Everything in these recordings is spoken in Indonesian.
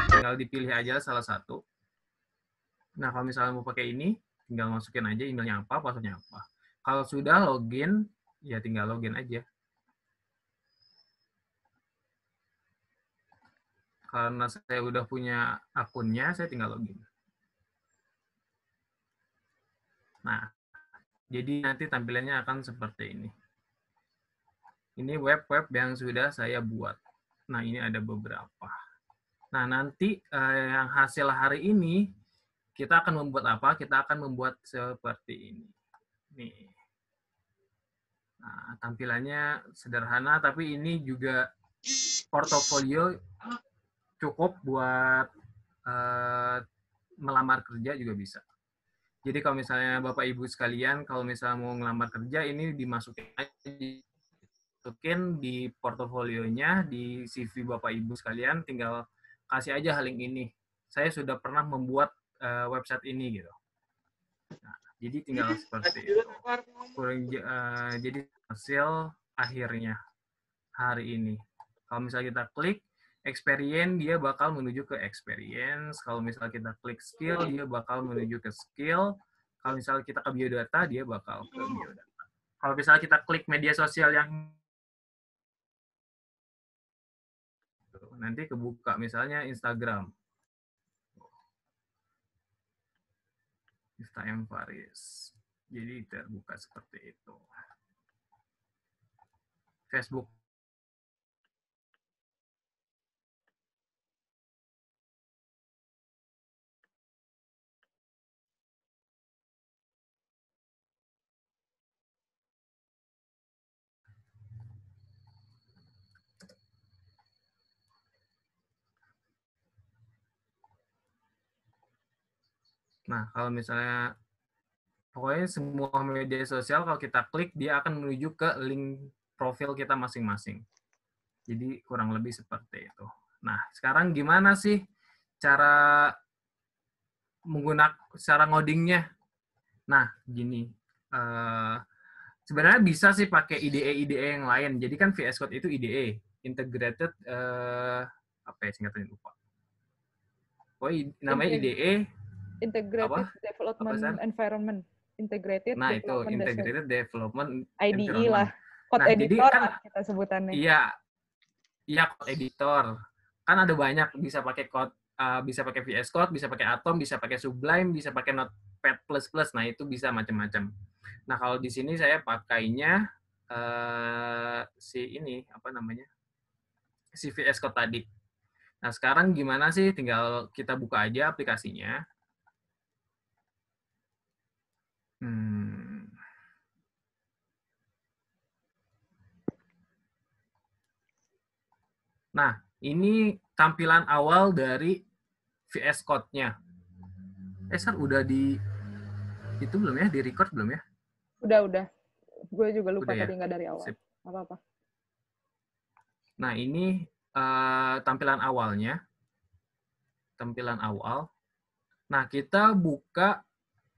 tinggal dipilih aja salah satu. Nah, kalau misalnya mau pakai ini, tinggal masukin aja emailnya apa, passwordnya apa. Kalau sudah login, ya tinggal login aja. Karena saya udah punya akunnya, saya tinggal login. Nah, jadi nanti tampilannya akan seperti ini. Ini web-web yang sudah saya buat. Nah, ini ada beberapa. Nah, nanti yang hasil hari ini, kita akan membuat apa? Kita akan membuat seperti ini. Nih. Nah, tampilannya sederhana, tapi ini juga portofolio cukup buat melamar kerja juga bisa. Jadi kalau misalnya Bapak Ibu sekalian, kalau misalnya mau ngelamar kerja, ini dimasukin di portofolionya, di CV Bapak Ibu sekalian, tinggal kasih aja link ini. Saya sudah pernah membuat website ini gitu. Nah, jadi tinggal seperti itu. Jadi hasil akhirnya hari ini. Kalau misalnya kita klik experience, dia bakal menuju ke experience. Kalau misalnya kita klik skill, dia bakal menuju ke skill. Kalau misalnya kita ke biodata, dia bakal ke biodata. Kalau misalnya kita klik media sosial yang nanti kebuka misalnya Instagram. Miftah M. Faris. Jadi terbuka seperti itu. Facebook. Nah, kalau misalnya pokoknya semua media sosial kalau kita klik dia akan menuju ke link profil kita masing-masing. Jadi kurang lebih seperti itu. Nah, sekarang gimana sih cara cara ngodingnya? Nah, gini. Sebenarnya bisa sih pakai IDE yang lain. Jadi kan VS Code itu IDE, integrated apa ya singkatannya lupa. Namanya IDE Integrated Development Environment. Integrated Nah, itu Development Integrated Development IDE Environment. lah. Code editor jadi kan, kita sebutannya. Iya, code editor. Kan ada banyak, bisa pakai code, bisa pakai VS Code, bisa pakai Atom, bisa pakai Sublime, bisa pakai Notepad++. Nah, itu bisa macam-macam. Nah, kalau di sini saya pakainya si VS Code tadi. Nah, sekarang gimana sih? Tinggal kita buka aja aplikasinya. Nah, ini tampilan awal dari VS Code-nya. Sar, udah itu belum ya? Di record belum ya? Udah. Gue juga lupa udah tadi ya? nggak dari awal. Apa-apa. Nah, ini tampilan awalnya. Tampilan awal. Nah, kita buka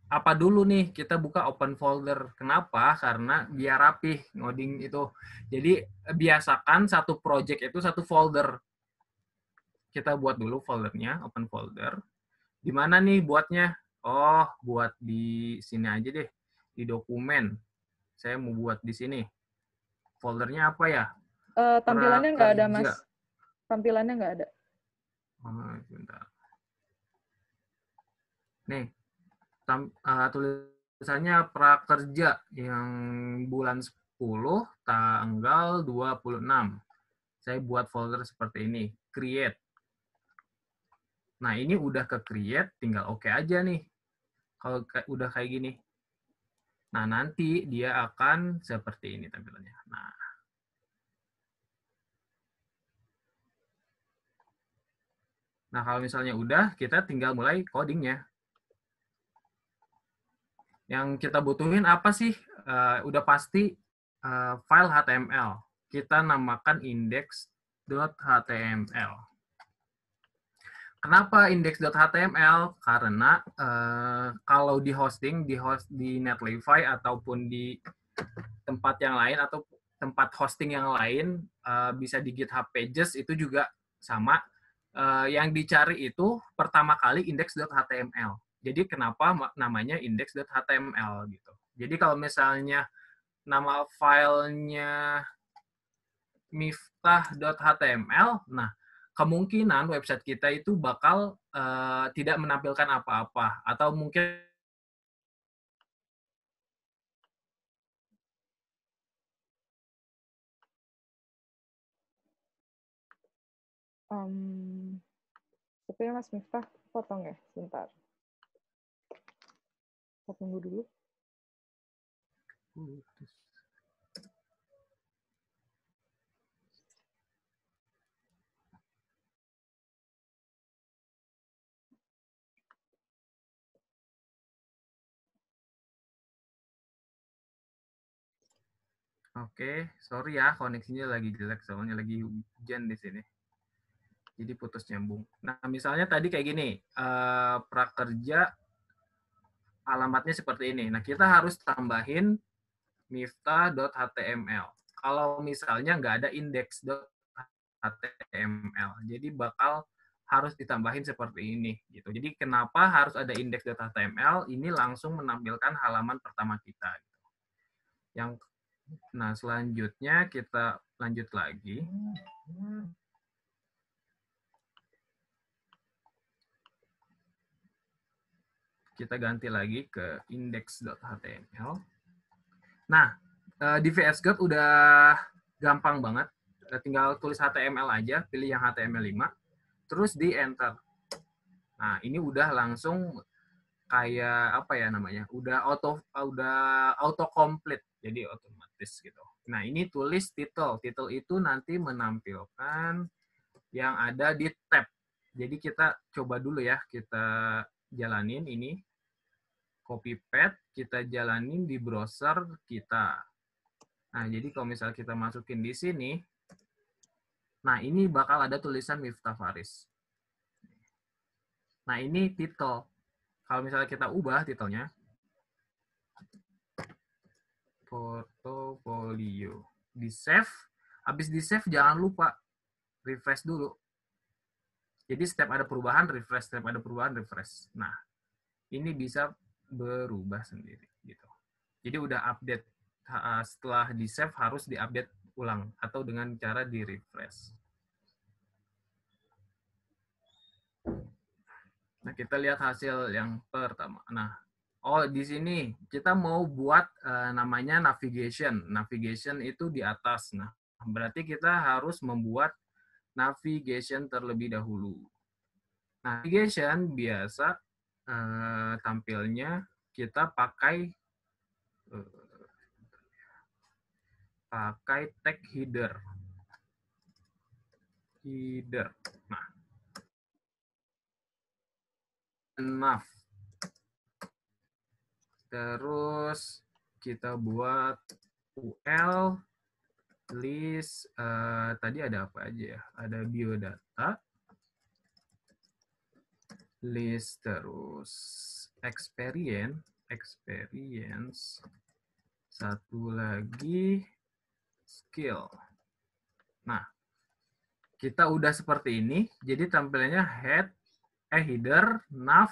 apa dulu nih? Kita buka open folder. Kenapa? Karena biar rapih ngoding itu. Jadi, biasakan satu project itu satu folder. Kita buat dulu foldernya, open folder. Di mana nih buatnya? Oh, buat di sini aja deh. Di dokumen. Saya mau buat di sini. Foldernya apa ya? Tampilannya nggak ada, Mas. Tampilannya nggak ada. Sebentar. Nih, tulisannya prakerja yang bulan 10, tanggal 26. Saya buat folder seperti ini. Create. Nah, ini udah ke create, tinggal oke aja nih. Kalau udah kayak gini. Nah, nanti dia akan seperti ini tampilannya. Nah, kalau misalnya udah, kita tinggal mulai codingnya. Yang kita butuhin apa sih? Udah pasti file HTML. Kita namakan index.html. Kenapa index.html? Karena kalau di hosting, di Netlify ataupun di tempat yang lain atau tempat hosting yang lain, bisa di GitHub Pages itu juga sama. yang dicari itu pertama kali index.html. Jadi kenapa namanya index.html gitu. Jadi kalau misalnya nama filenya miftah.html, nah kemungkinan website kita itu bakal tidak menampilkan apa-apa, atau mungkin tapi Mas Miftah potong ya, sebentar. Kita tunggu dulu. Oke, sorry ya, koneksinya lagi jelek, soalnya lagi hujan di sini. Jadi putus nyambung. Nah, misalnya tadi kayak gini, prakerja alamatnya seperti ini. Nah, kita harus tambahin miftah.html. Kalau misalnya nggak ada index.html, jadi bakal harus ditambahin seperti ini. Gitu. Jadi kenapa harus ada index.html? Ini langsung menampilkan halaman pertama kita. Nah, selanjutnya kita lanjut lagi. Kita ganti lagi ke index.html. Nah, di VS Code udah gampang banget. Tinggal tulis HTML aja, pilih yang HTML5, terus di enter. Nah, ini udah langsung kayak apa ya namanya? Udah auto complete, jadi otomatis gitu. Nah, ini tulis title. Title itu nanti menampilkan yang ada di tab. Jadi kita coba dulu ya, kita jalanin ini. Copy paste, kita jalanin di browser kita. Nah, jadi kalau misalnya kita masukin di sini, nah ini bakal ada tulisan Miftah Faris. Nah, ini title. Kalau misalnya kita ubah titelnya, portofolio. Di save, habis di save jangan lupa refresh dulu. Jadi setiap ada perubahan, refresh. Setiap ada perubahan, refresh. Nah, ini bisa berubah sendiri. Gitu. Jadi udah update. Setelah di save harus diupdate ulang atau dengan cara di refresh. Nah, kita lihat hasil yang pertama. Nah, di sini kita mau buat namanya navigation. Navigation itu di atas. Nah, berarti kita harus membuat navigation terlebih dahulu. Navigation biasa tampilnya kita pakai tag header. Nah, nav. Terus kita buat UL list, tadi ada apa aja ya? Ada biodata, list, terus experience, satu lagi skill. Nah, kita udah seperti ini, jadi tampilannya header, nav,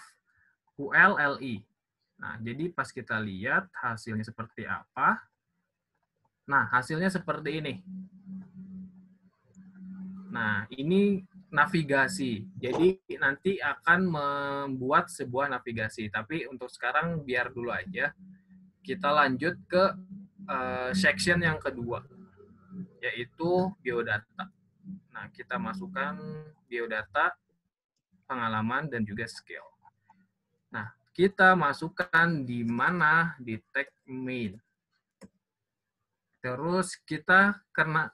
UL, LI. Nah, jadi pas kita lihat hasilnya seperti apa. Nah, hasilnya seperti ini. Nah, ini navigasi. Jadi nanti akan membuat sebuah navigasi. Tapi untuk sekarang biar dulu aja. Kita lanjut ke section yang kedua, yaitu biodata. Nah, kita masukkan biodata, pengalaman, dan juga skill. Nah, kita masukkan di mana? Di tag main. Terus kita karena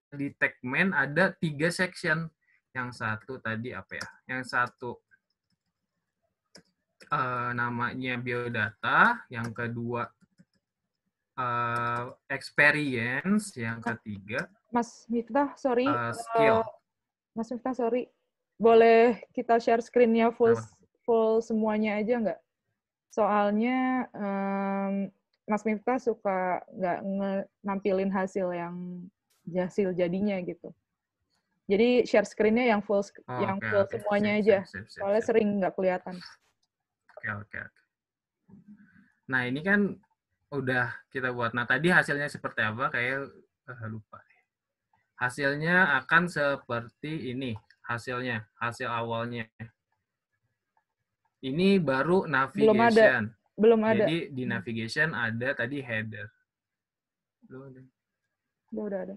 di tag main ada 3 section. Yang satu tadi apa ya? Yang satu namanya biodata, yang kedua experience, yang ketiga Mas Miftah, sorry. Skill. Mas Miftah, sorry. Boleh kita share screen-nya full semuanya aja nggak? Soalnya Mas Miftah suka nggak nampilin hasil jadinya gitu. Jadi share screen-nya yang full Oh, oke, oke. semuanya Sip, aja. sip, sip, sip, Soalnya sip. sering nggak kelihatan. Oke, oke, oke. Nah, ini kan udah kita buat. Nah, tadi hasilnya seperti apa? Kayak lupa. Hasilnya akan seperti ini. Hasil awalnya. Ini baru Belum ada. navigation. Belum ada. Jadi di navigation ada tadi header. Udah ada.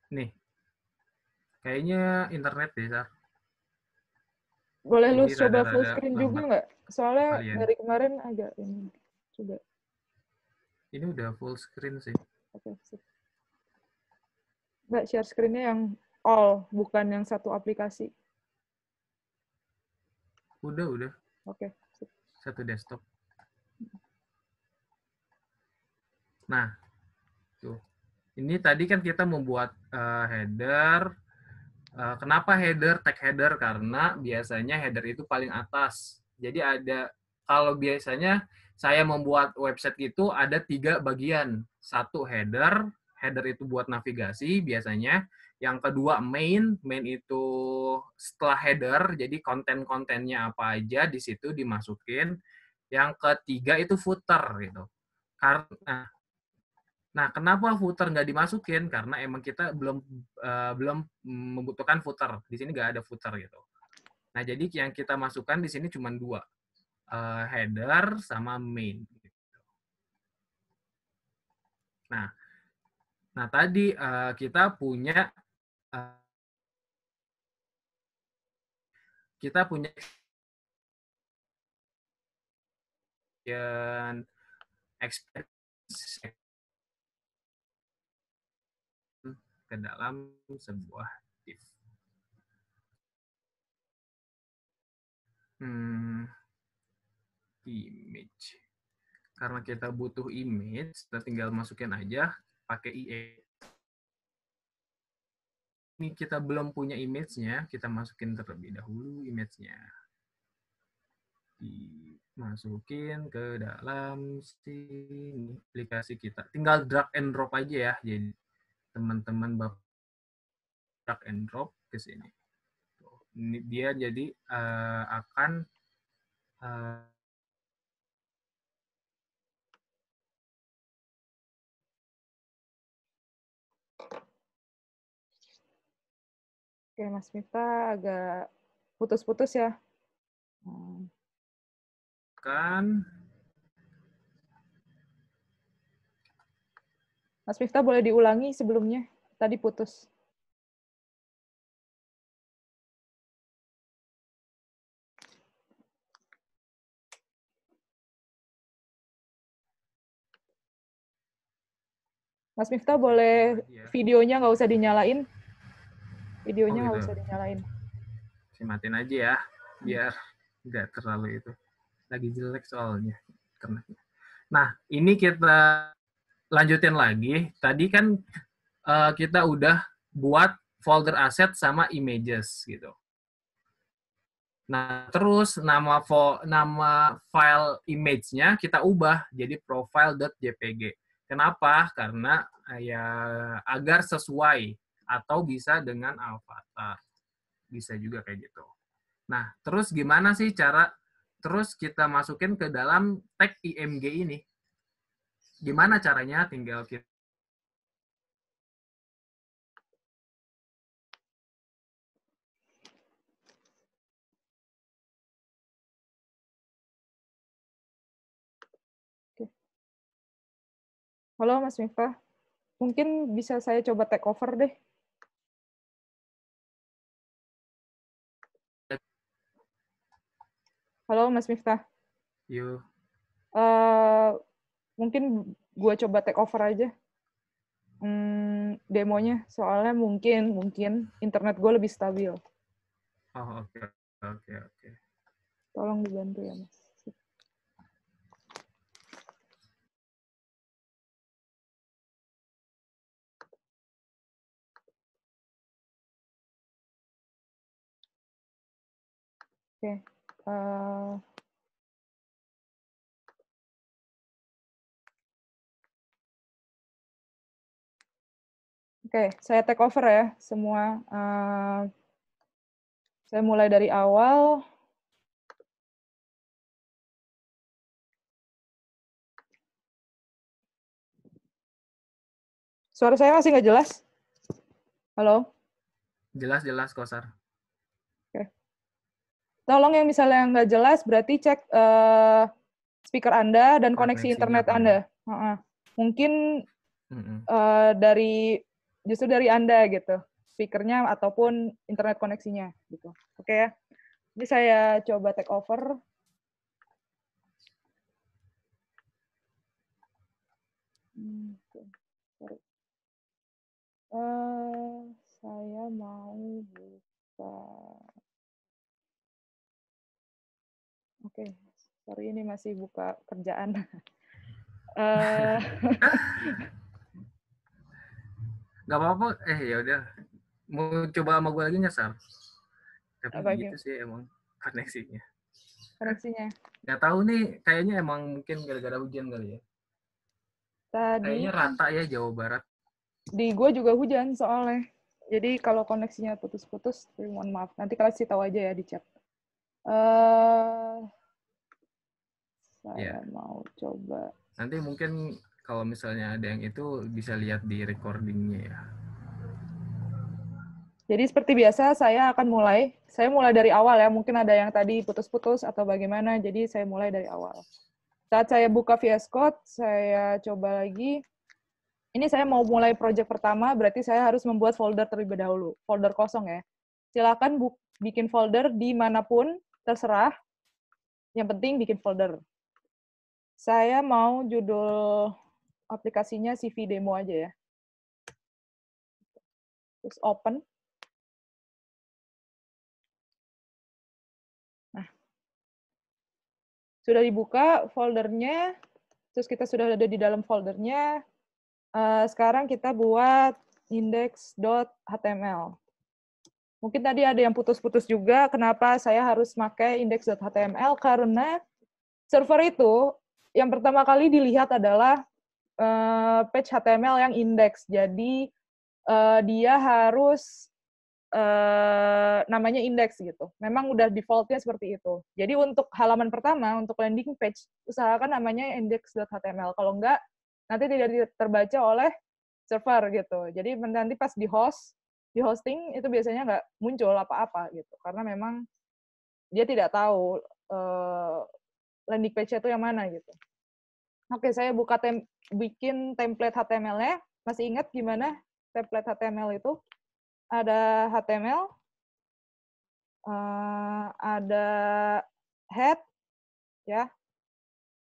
Nih, kayaknya internet deh, Sar. Boleh lu Jadi coba full rada-rada screen juga lambat nggak? Soalnya kalian. dari kemarin agak ini. Coba. Ini udah full screen sih. Oke, sip. Nggak, share screen-nya yang all, bukan yang satu aplikasi. Udah. Oke, sip. Satu desktop. Nah, tuh. Ini tadi kan kita membuat header. Kenapa header, tag header? Karena biasanya header itu paling atas. Jadi kalau biasanya saya membuat website itu ada 3 bagian. Satu header itu buat navigasi biasanya. Yang kedua main itu setelah header, jadi konten-kontennya apa aja di situ dimasukin. Yang ketiga itu footer gitu. Nah, kenapa footer nggak dimasukin? Karena emang kita belum membutuhkan footer. Di sini nggak ada footer gitu. Nah, jadi yang kita masukkan di sini cuma 2, header sama main. Nah tadi kita punya experience ke dalam sebuah div. Image. Karena kita butuh image, kita tinggal masukin aja pakai IE. Ini kita belum punya image-nya, kita masukin terlebih dahulu image-nya. Dimasukin ke dalam sini aplikasi kita. Tinggal drag and drop aja ya. Jadi teman-teman drag and drop ke sini. Ini dia jadi akan Oke, Mas Miftah agak putus-putus ya. kan Mas Miftah boleh diulangi sebelumnya. Tadi putus. Mas Miftah boleh videonya nggak usah dinyalain. Videonya nggak usah dinyalain. Saya matiin aja ya, biar nggak terlalu itu. Lagi jelek soalnya. Nah, ini kita lanjutin lagi. Tadi kan kita udah buat folder asset sama images gitu. Nah, terus nama file image-nya kita ubah jadi profile.jpg. Kenapa? Karena ya agar sesuai atau bisa dengan avatar. Bisa juga kayak gitu. Nah, terus gimana sih cara terus kita masukin ke dalam tag img ini? Gimana caranya? Tinggal kita Halo Mas Miftah, mungkin bisa saya coba take over deh. Halo Mas Miftah. yuk. Mungkin gue coba take over aja demonya, soalnya mungkin internet gue lebih stabil. Oh, oke. Tolong dibantu ya, Mas. Oke. Oke, saya take over ya semua. Saya mulai dari awal. Suara saya masih nggak jelas? Halo? Jelas Kosar. Oke. Tolong yang misalnya nggak jelas, berarti cek speaker Anda dan koneksi Koneksinya internet kali Anda. ya. Mungkin Mm-mm. justru dari Anda gitu, speakernya ataupun internet koneksinya gitu. Oke ya. Ini saya coba take over. Sorry. Saya mau buka. Oke, sorry ini masih buka kerjaan. Nggak apa-apa. Ya udah. Mau coba sama gue lagi nggak, Sam? Tapi Apa gitu sih emang koneksinya. koneksinya? Nggak tahu nih, kayaknya emang mungkin gara-gara hujan kali ya. Tadi Kayaknya rata ya Jawa Barat. di gue juga hujan soalnya. Jadi kalau koneksinya putus-putus, mohon maaf. Nanti kasih tahu aja ya di chat. Saya Ya. mau coba. Nanti mungkin kalau misalnya ada yang itu bisa lihat di recordingnya ya. Jadi seperti biasa, saya akan mulai. Saya mulai dari awal ya. Mungkin ada yang tadi putus-putus atau bagaimana. Jadi saya mulai dari awal. Saat saya buka VS Code, saya coba lagi. Ini saya mau mulai project pertama, berarti saya harus membuat folder terlebih dahulu. Folder kosong ya. Silakan bikin folder dimanapun, terserah. Yang penting bikin folder. Saya mau judul aplikasinya CV demo aja ya. Terus open. Nah, sudah dibuka foldernya, terus kita sudah ada di dalam foldernya. Sekarang kita buat index.html. Mungkin tadi ada yang putus-putus juga, kenapa saya harus pakai index.html, karena server itu yang pertama kali dilihat adalah page HTML yang index. Jadi dia harus namanya index gitu. Memang udah default-nya seperti itu. Jadi untuk halaman pertama, untuk landing page, usahakan namanya index.html. Kalau enggak, nanti tidak terbaca oleh server gitu. Jadi nanti pas di hosting itu biasanya nggak muncul apa-apa gitu. Karena memang dia tidak tahu landing page-nya itu yang mana gitu. Oke, saya bikin template HTML-nya. Masih ingat gimana template HTML itu? Ada HTML, ada head, ya,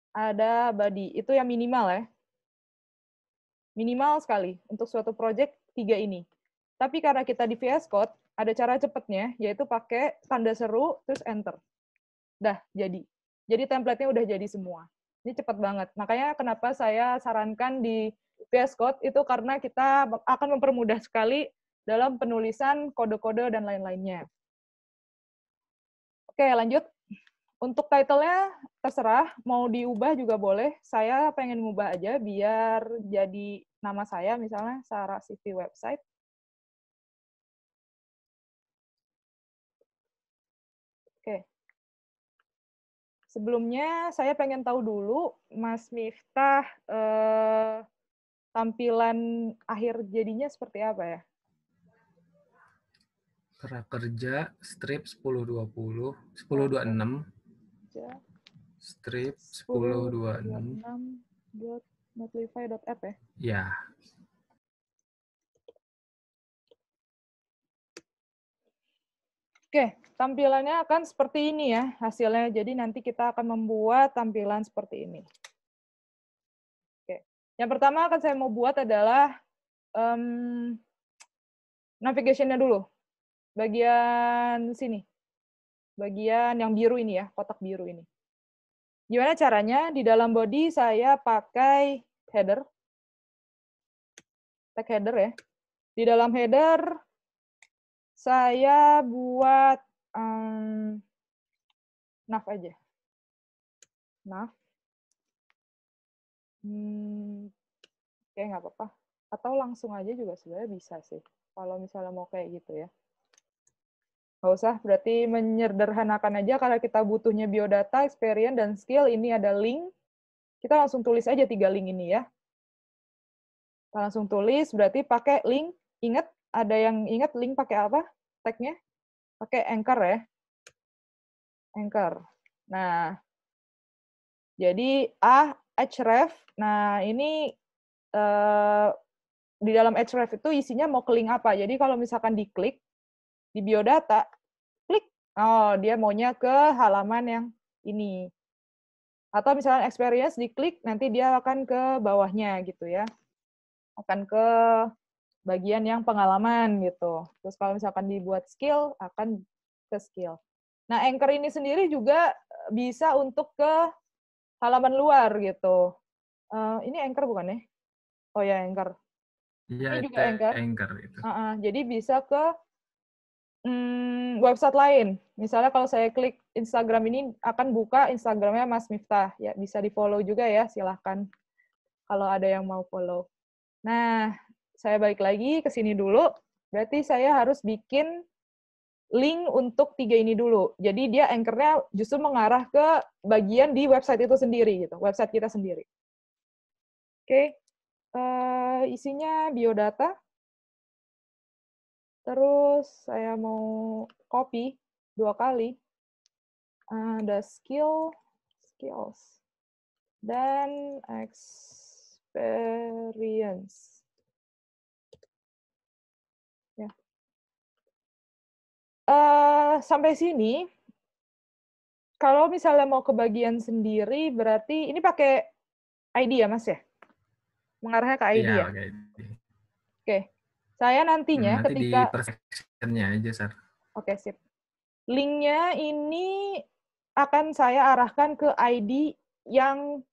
ada body. Itu yang minimal ya. Minimal sekali untuk suatu project 3 ini. Tapi karena kita di VS Code, ada cara cepatnya, yaitu pakai tanda seru, terus enter. Dah, jadi. Jadi template-nya udah jadi semua. Ini cepat banget. Makanya kenapa saya sarankan di VS Code, itu karena kita akan mempermudah sekali dalam penulisan kode-kode dan lain-lainnya. Oke, lanjut. Untuk title-nya terserah, mau diubah juga boleh. Saya pengen ngubah aja biar jadi nama saya, misalnya Sarah CV Website. Oke. Sebelumnya, saya pengen tahu dulu, Mas Miftah, tampilan akhir jadinya seperti apa ya? Prakerja strip 1020, 1026, strip 1026. 1026.netlify.app ya? Ya. Oke, tampilannya akan seperti ini ya hasilnya. Jadi nanti kita akan membuat tampilan seperti ini. Oke, yang pertama akan saya mau buat adalah navigation-nya dulu. Bagian sini. Bagian yang biru ini ya, kotak biru ini. Gimana caranya? Di dalam body saya pakai header. Tag header ya. Di dalam header saya buat nav aja. Nav. Oke, nggak apa-apa. Atau langsung aja juga sebenarnya bisa sih. Kalau misalnya mau kayak gitu ya. Nggak usah, berarti menyederhanakan aja karena kita butuhnya biodata, experience, dan skill. Ini ada link. Kita langsung tulis aja 3 link ini ya. Kita langsung tulis, berarti pakai link. Ingat, ada yang ingat link pakai apa? Tag-nya? Pakai Anchor ya. Anchor. Nah, jadi href. Nah, ini di dalam href itu isinya mau ke link apa. Jadi kalau misalkan diklik di biodata, klik, oh dia maunya ke halaman yang ini. Atau misalnya experience diklik, nanti dia akan ke bawahnya gitu ya. Akan ke bagian yang pengalaman gitu. Terus kalau misalkan dibuat skill, akan ke skill. Nah, Anchor ini sendiri juga bisa untuk ke halaman luar gitu. Ini Anchor bukan ya? Oh ya, Anchor. Iya, Ini itu juga Anchor. Anchor itu. Jadi bisa ke website lain. Misalnya kalau saya klik Instagram ini akan buka Instagramnya Mas Miftah. Ya, bisa di-follow juga ya, silahkan kalau ada yang mau follow. Nah, saya balik lagi ke sini dulu. Berarti saya harus bikin link untuk 3 ini dulu. Jadi dia anchor-nya justru mengarah ke bagian di website itu sendiri, gitu, website kita sendiri. Oke, isinya biodata. Terus saya mau copy 2 kali. Ada skills, dan experience. Ya. Sampai sini, kalau misalnya mau ke bagian sendiri, berarti ini pakai ID ya, Mas ya? Mengarahnya ke ID Iya, ya? oke. Oke. Saya nantinya Nanti di ketika... per section-nya aja, Sar. Oke, sip. Link-nya ini akan saya arahkan ke ID yang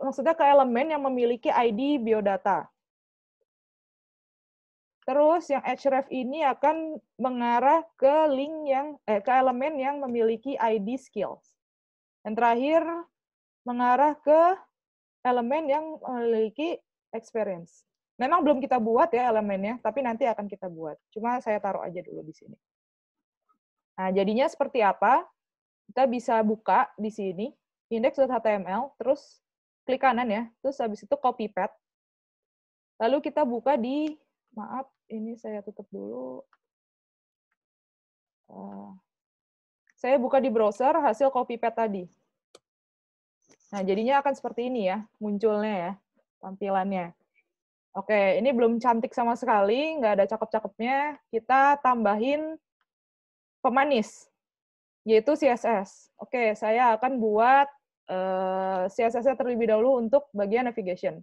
maksudnya ke elemen yang memiliki ID biodata. Terus yang href ini akan mengarah ke link ke elemen yang memiliki ID skills. Yang terakhir mengarah ke elemen yang memiliki experience. Memang belum kita buat ya elemennya, tapi nanti akan kita buat. Cuma saya taruh aja dulu di sini. Nah, jadinya seperti apa? Kita bisa buka di sini, index.html, terus klik kanan ya, terus habis itu copy path. Lalu kita buka di, maaf, ini saya tutup dulu. Saya buka di browser hasil copy path tadi. Nah, jadinya akan seperti ini ya, munculnya ya, tampilannya. Oke, ini belum cantik sama sekali, nggak ada cakep-cakepnya. Kita tambahin pemanis, yaitu CSS. Oke, saya akan buat CSS-nya terlebih dahulu untuk bagian navigation.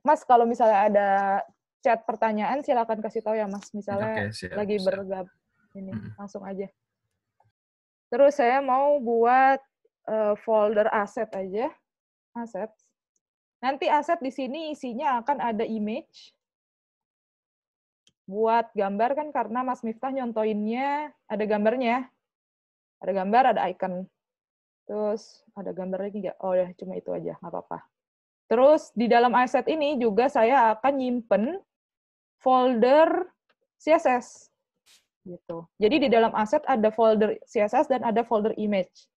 Mas, kalau misalnya ada chat pertanyaan, silakan kasih tahu ya, Mas. Misalnya Oke, siap, lagi siap. ini, langsung aja. Terus saya mau buat folder aset aja, assets. Nanti aset di sini isinya akan ada image. Buat gambar kan karena Mas Miftah nyontoinnya ada gambarnya. Ada gambar, ada icon. Terus ada gambar lagi nggak? Oh ya, cuma itu aja, nggak apa-apa. Terus di dalam asset ini juga saya akan nyimpen folder CSS. Gitu. Jadi di dalam aset ada folder CSS dan ada folder image.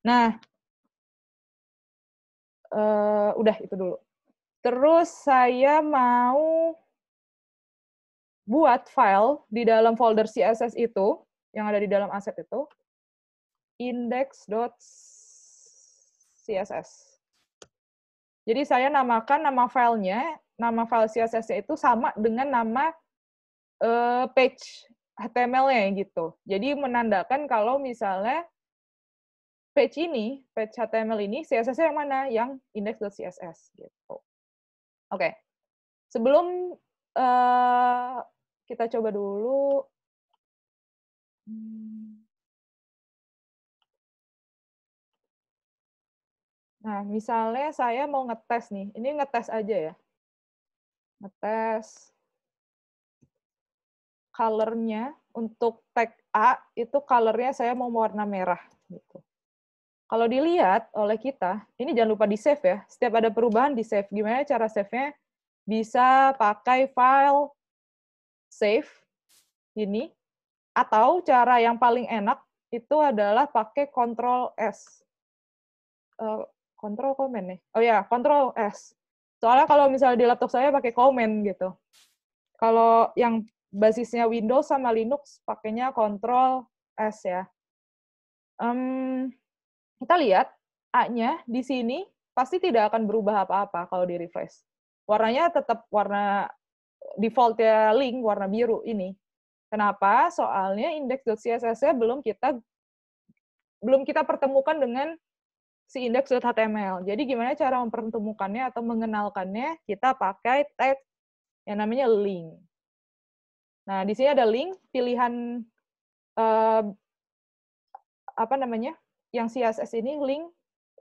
Nah, udah itu dulu. Terus saya mau buat file di dalam folder CSS itu, yang ada di dalam aset itu, index.css. Jadi saya namakan nama filenya, nama file CSS-nya itu sama dengan nama page HTML-nya gitu. Jadi menandakan kalau misalnya page HTML ini, CSS-nya yang mana? Yang index.css gitu. Oke. Sebelum kita coba dulu. Nah, misalnya saya mau ngetes nih. Ini ngetes aja ya. Ngetes color-nya untuk tag A, itu color-nya saya mau warna merah. Gitu. kalau dilihat oleh kita, ini jangan lupa di-save ya. Setiap ada perubahan di-save. Gimana cara save-nya? Bisa pakai file save ini, atau cara yang paling enak itu adalah pakai Ctrl S. Ctrl Command nih. Oh ya, Ctrl S. Soalnya kalau misalnya di laptop saya pakai Command gitu. Kalau yang basisnya Windows sama Linux pakainya Ctrl S ya. Kita lihat A-nya di sini pasti tidak akan berubah apa-apa kalau di refresh. Warnanya tetap warna default-nya link, warna biru ini. Kenapa? Soalnya index.css-nya belum kita pertemukan dengan si index.html. Jadi gimana cara mempertemukannya atau mengenalkannya? Kita pakai tag yang namanya link. Nah, di sini ada link, pilihan yang CSS ini, link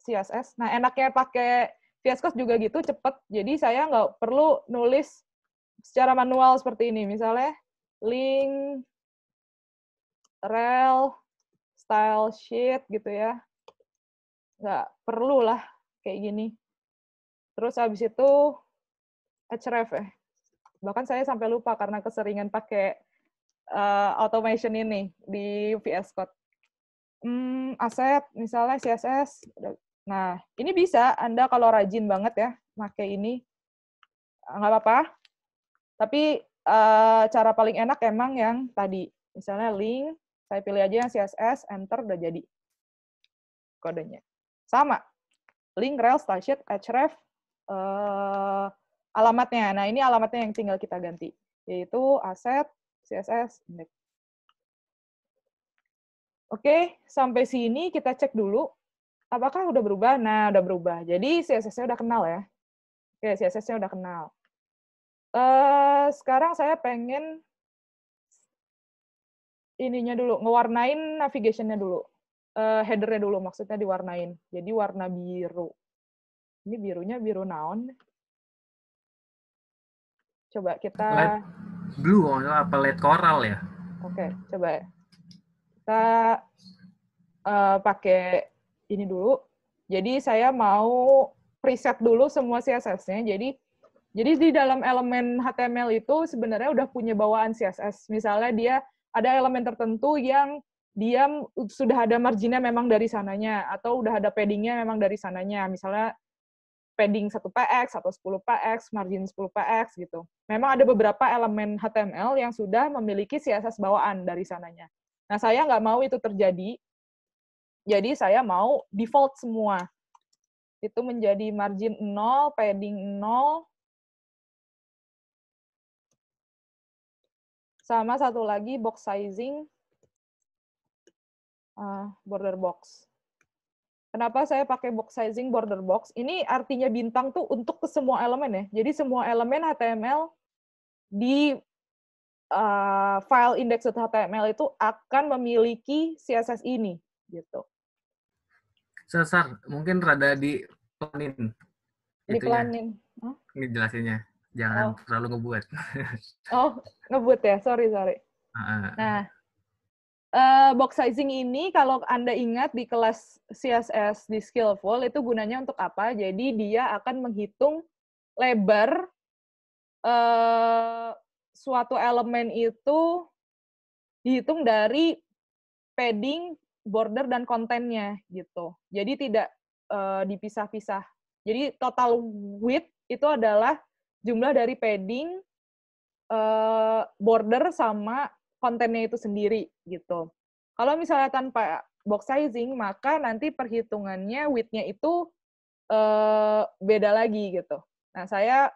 CSS. Nah, enaknya pakai VS Code juga gitu, cepet. Jadi saya nggak perlu nulis secara manual seperti ini. Misalnya, link, rel, style sheet gitu ya. Nggak perlu lah kayak gini. Terus habis itu, href ya. Bahkan saya sampai lupa karena keseringan pakai automation ini di VS Code. Aset, misalnya CSS. Nah, ini bisa Anda kalau rajin banget ya, pakai ini. Nggak apa-apa. Tapi cara paling enak emang yang tadi. Misalnya link, saya pilih aja yang CSS, enter, udah jadi kodenya. Sama. Link, rel, style sheet, href, alamatnya. Nah, ini alamatnya yang tinggal kita ganti. Yaitu aset, CSS, index. Oke, sampai sini kita cek dulu. Apakah udah berubah? Nah, udah berubah. Jadi CSS-nya udah kenal ya. Oke, CSS-nya udah kenal. Sekarang saya pengen ininya dulu, ngewarnain navigation-nya dulu. Header-nya dulu, maksudnya diwarnain. Jadi warna biru. Ini birunya biru naon. Coba kita... Light blue, apa light coral ya? Oke, coba kita pakai ini dulu. Jadi saya mau preset dulu semua CSS-nya. Jadi di dalam elemen HTML itu sebenarnya udah punya bawaan CSS. Misalnya dia ada elemen tertentu yang dia sudah ada marginnya memang dari sananya, atau udah ada padding-nya memang dari sananya. Misalnya padding 1px atau 10px, margin 10px gitu. Memang ada beberapa elemen HTML yang sudah memiliki CSS bawaan dari sananya. Nah, saya nggak mau itu terjadi. Jadi saya mau default semua. Itu menjadi margin 0, padding 0, sama satu lagi box sizing, border box. Kenapa saya pakai box sizing border box? Ini artinya bintang tuh untuk ke semua elemen ya. Jadi semua elemen HTML di file index.html itu akan memiliki CSS ini, gitu. Sar, mungkin rada dipelanin. Diplanin. Huh? Ini jelasinnya. Jangan terlalu ngebuat. Oh, ngebut ya? Sorry. Nah, box sizing ini kalau Anda ingat di kelas CSS di Skillful itu gunanya untuk apa? Jadi dia akan menghitung lebar suatu elemen itu dihitung dari padding, border, dan kontennya gitu. Jadi tidak dipisah-pisah. Jadi total width itu adalah jumlah dari padding, border, sama kontennya itu sendiri gitu. Kalau misalnya tanpa box sizing, maka nanti perhitungannya width-nya itu beda lagi gitu. Nah, saya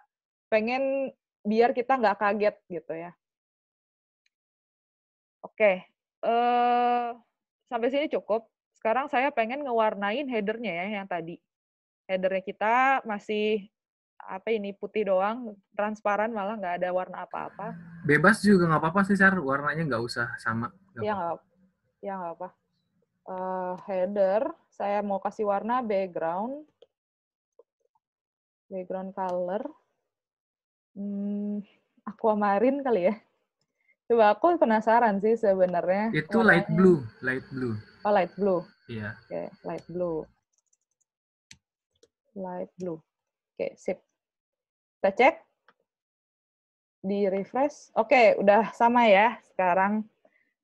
pengen biar kita nggak kaget gitu ya. Oke, sampai sini cukup. Sekarang saya pengen ngewarnain header-nya ya, yang tadi. Header-nya kita masih putih doang, transparan, malah nggak ada warna apa-apa. Bebas juga nggak apa-apa sih, Sar. Warnanya nggak usah sama. Iya, nggak apa. Header, saya mau kasih warna background color, aquamarine kali ya. Coba aku penasaran sih sebenarnya. Itu warnanya. Light blue. Oh, light blue. Iya. Oke, light blue. Light blue. Oke, sip. Kita cek. Di refresh. Oke, udah sama ya sekarang.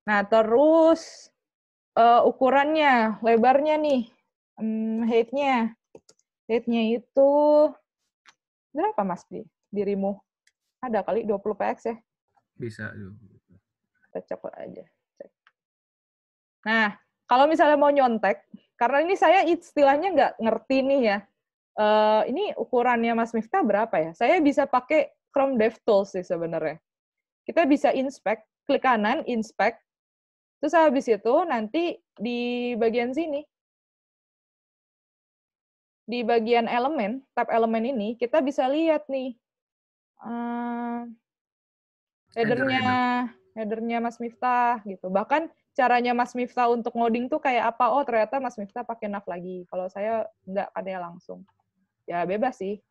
Nah, terus ukurannya, lebarnya nih, height-nya. Height-nya itu berapa, Mas, dirimu? Ada kali 20 px ya? Bisa. Kita coba aja. Cek. Nah, kalau misalnya mau nyontek, karena ini saya istilahnya nggak ngerti nih ya, ini ukurannya Mas Miftah berapa ya? Saya bisa pakai Chrome DevTools sih sebenarnya. Kita bisa inspect, klik kanan, inspect, terus habis itu nanti di bagian sini, di bagian elemen, tab elemen ini, kita bisa lihat nih, header-nya Mas Miftah gitu. Bahkan caranya Mas Miftah untuk ngoding tuh kayak apa? Oh, ternyata Mas Miftah pakai nav lagi. Kalau saya nggak ada langsung. Ya bebas sih.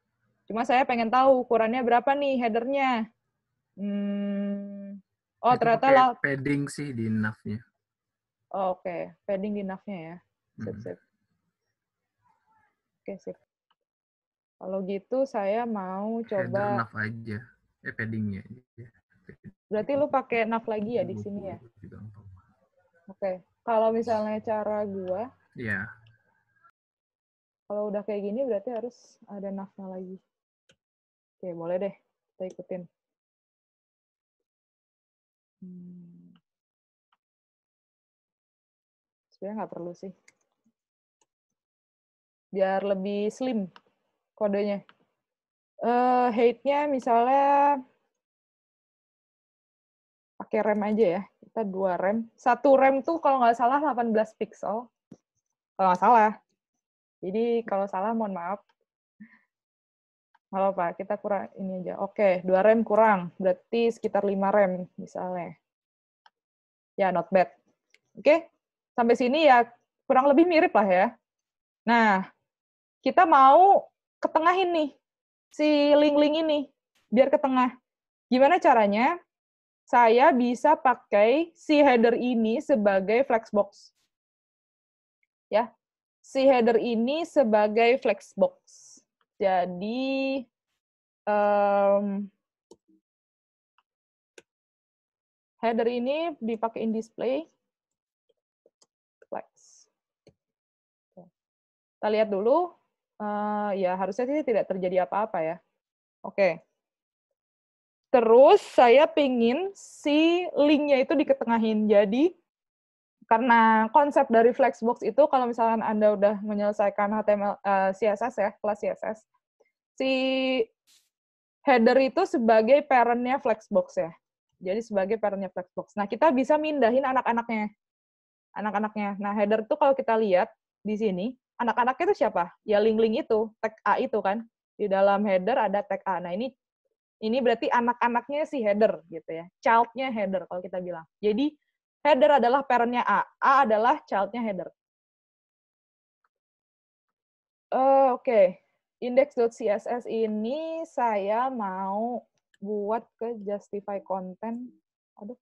Cuma saya pengen tahu ukurannya berapa nih header-nya. Oh, Itu ternyata pakai lah. padding sih di nav-nya. Oh, oke. Padding di nav-nya ya. Sip. Oke, sip. Kalau gitu saya mau Header coba. nav aja. Paddingnya. Berarti lu pakai nav lagi ya di sini ya? Oke. Kalau misalnya cara gua, Iya. kalau udah kayak gini berarti harus ada navnya lagi. Oke, boleh deh. Kita ikutin. Sebenarnya nggak perlu sih. Biar lebih slim kodenya. Height-nya misalnya pakai rem aja ya. Kita 2 rem. 1 rem tuh kalau nggak salah 18 pixel. Kalau nggak salah. Jadi kalau salah mohon maaf. Nggak apa-apa, kita kurang ini aja. Oke, 2 rem kurang. Berarti sekitar 5 rem misalnya. Ya, not bad. Oke, sampai sini ya kurang lebih mirip lah ya. Nah, kita mau ketengahin nih si link-link ini biar ke tengah. Gimana caranya? Saya bisa pakai si header ini sebagai flexbox. Ya, si header ini sebagai flexbox. Jadi header ini dipakai in display flex. Kita lihat dulu. Ya, harusnya sih tidak terjadi apa-apa ya. Oke. Terus saya pingin si link-nya itu diketengahin. Jadi, karena konsep dari Flexbox itu, kalau misalkan Anda udah menyelesaikan HTML, CSS ya, kelas CSS, si header itu sebagai parent-nya Flexbox ya. Jadi sebagai parent-nya Flexbox. Nah, kita bisa mindahin anak-anaknya. Nah, header itu kalau kita lihat di sini, anak-anaknya itu siapa? Ya link-link itu, tag A itu kan. Di dalam header ada tag A. Nah, ini berarti anak-anaknya si header gitu ya. Child-nya header kalau kita bilang. Jadi header adalah parent-nya A. A adalah child-nya header. Oke. Index.css ini saya mau buat ke justify content. Aduh,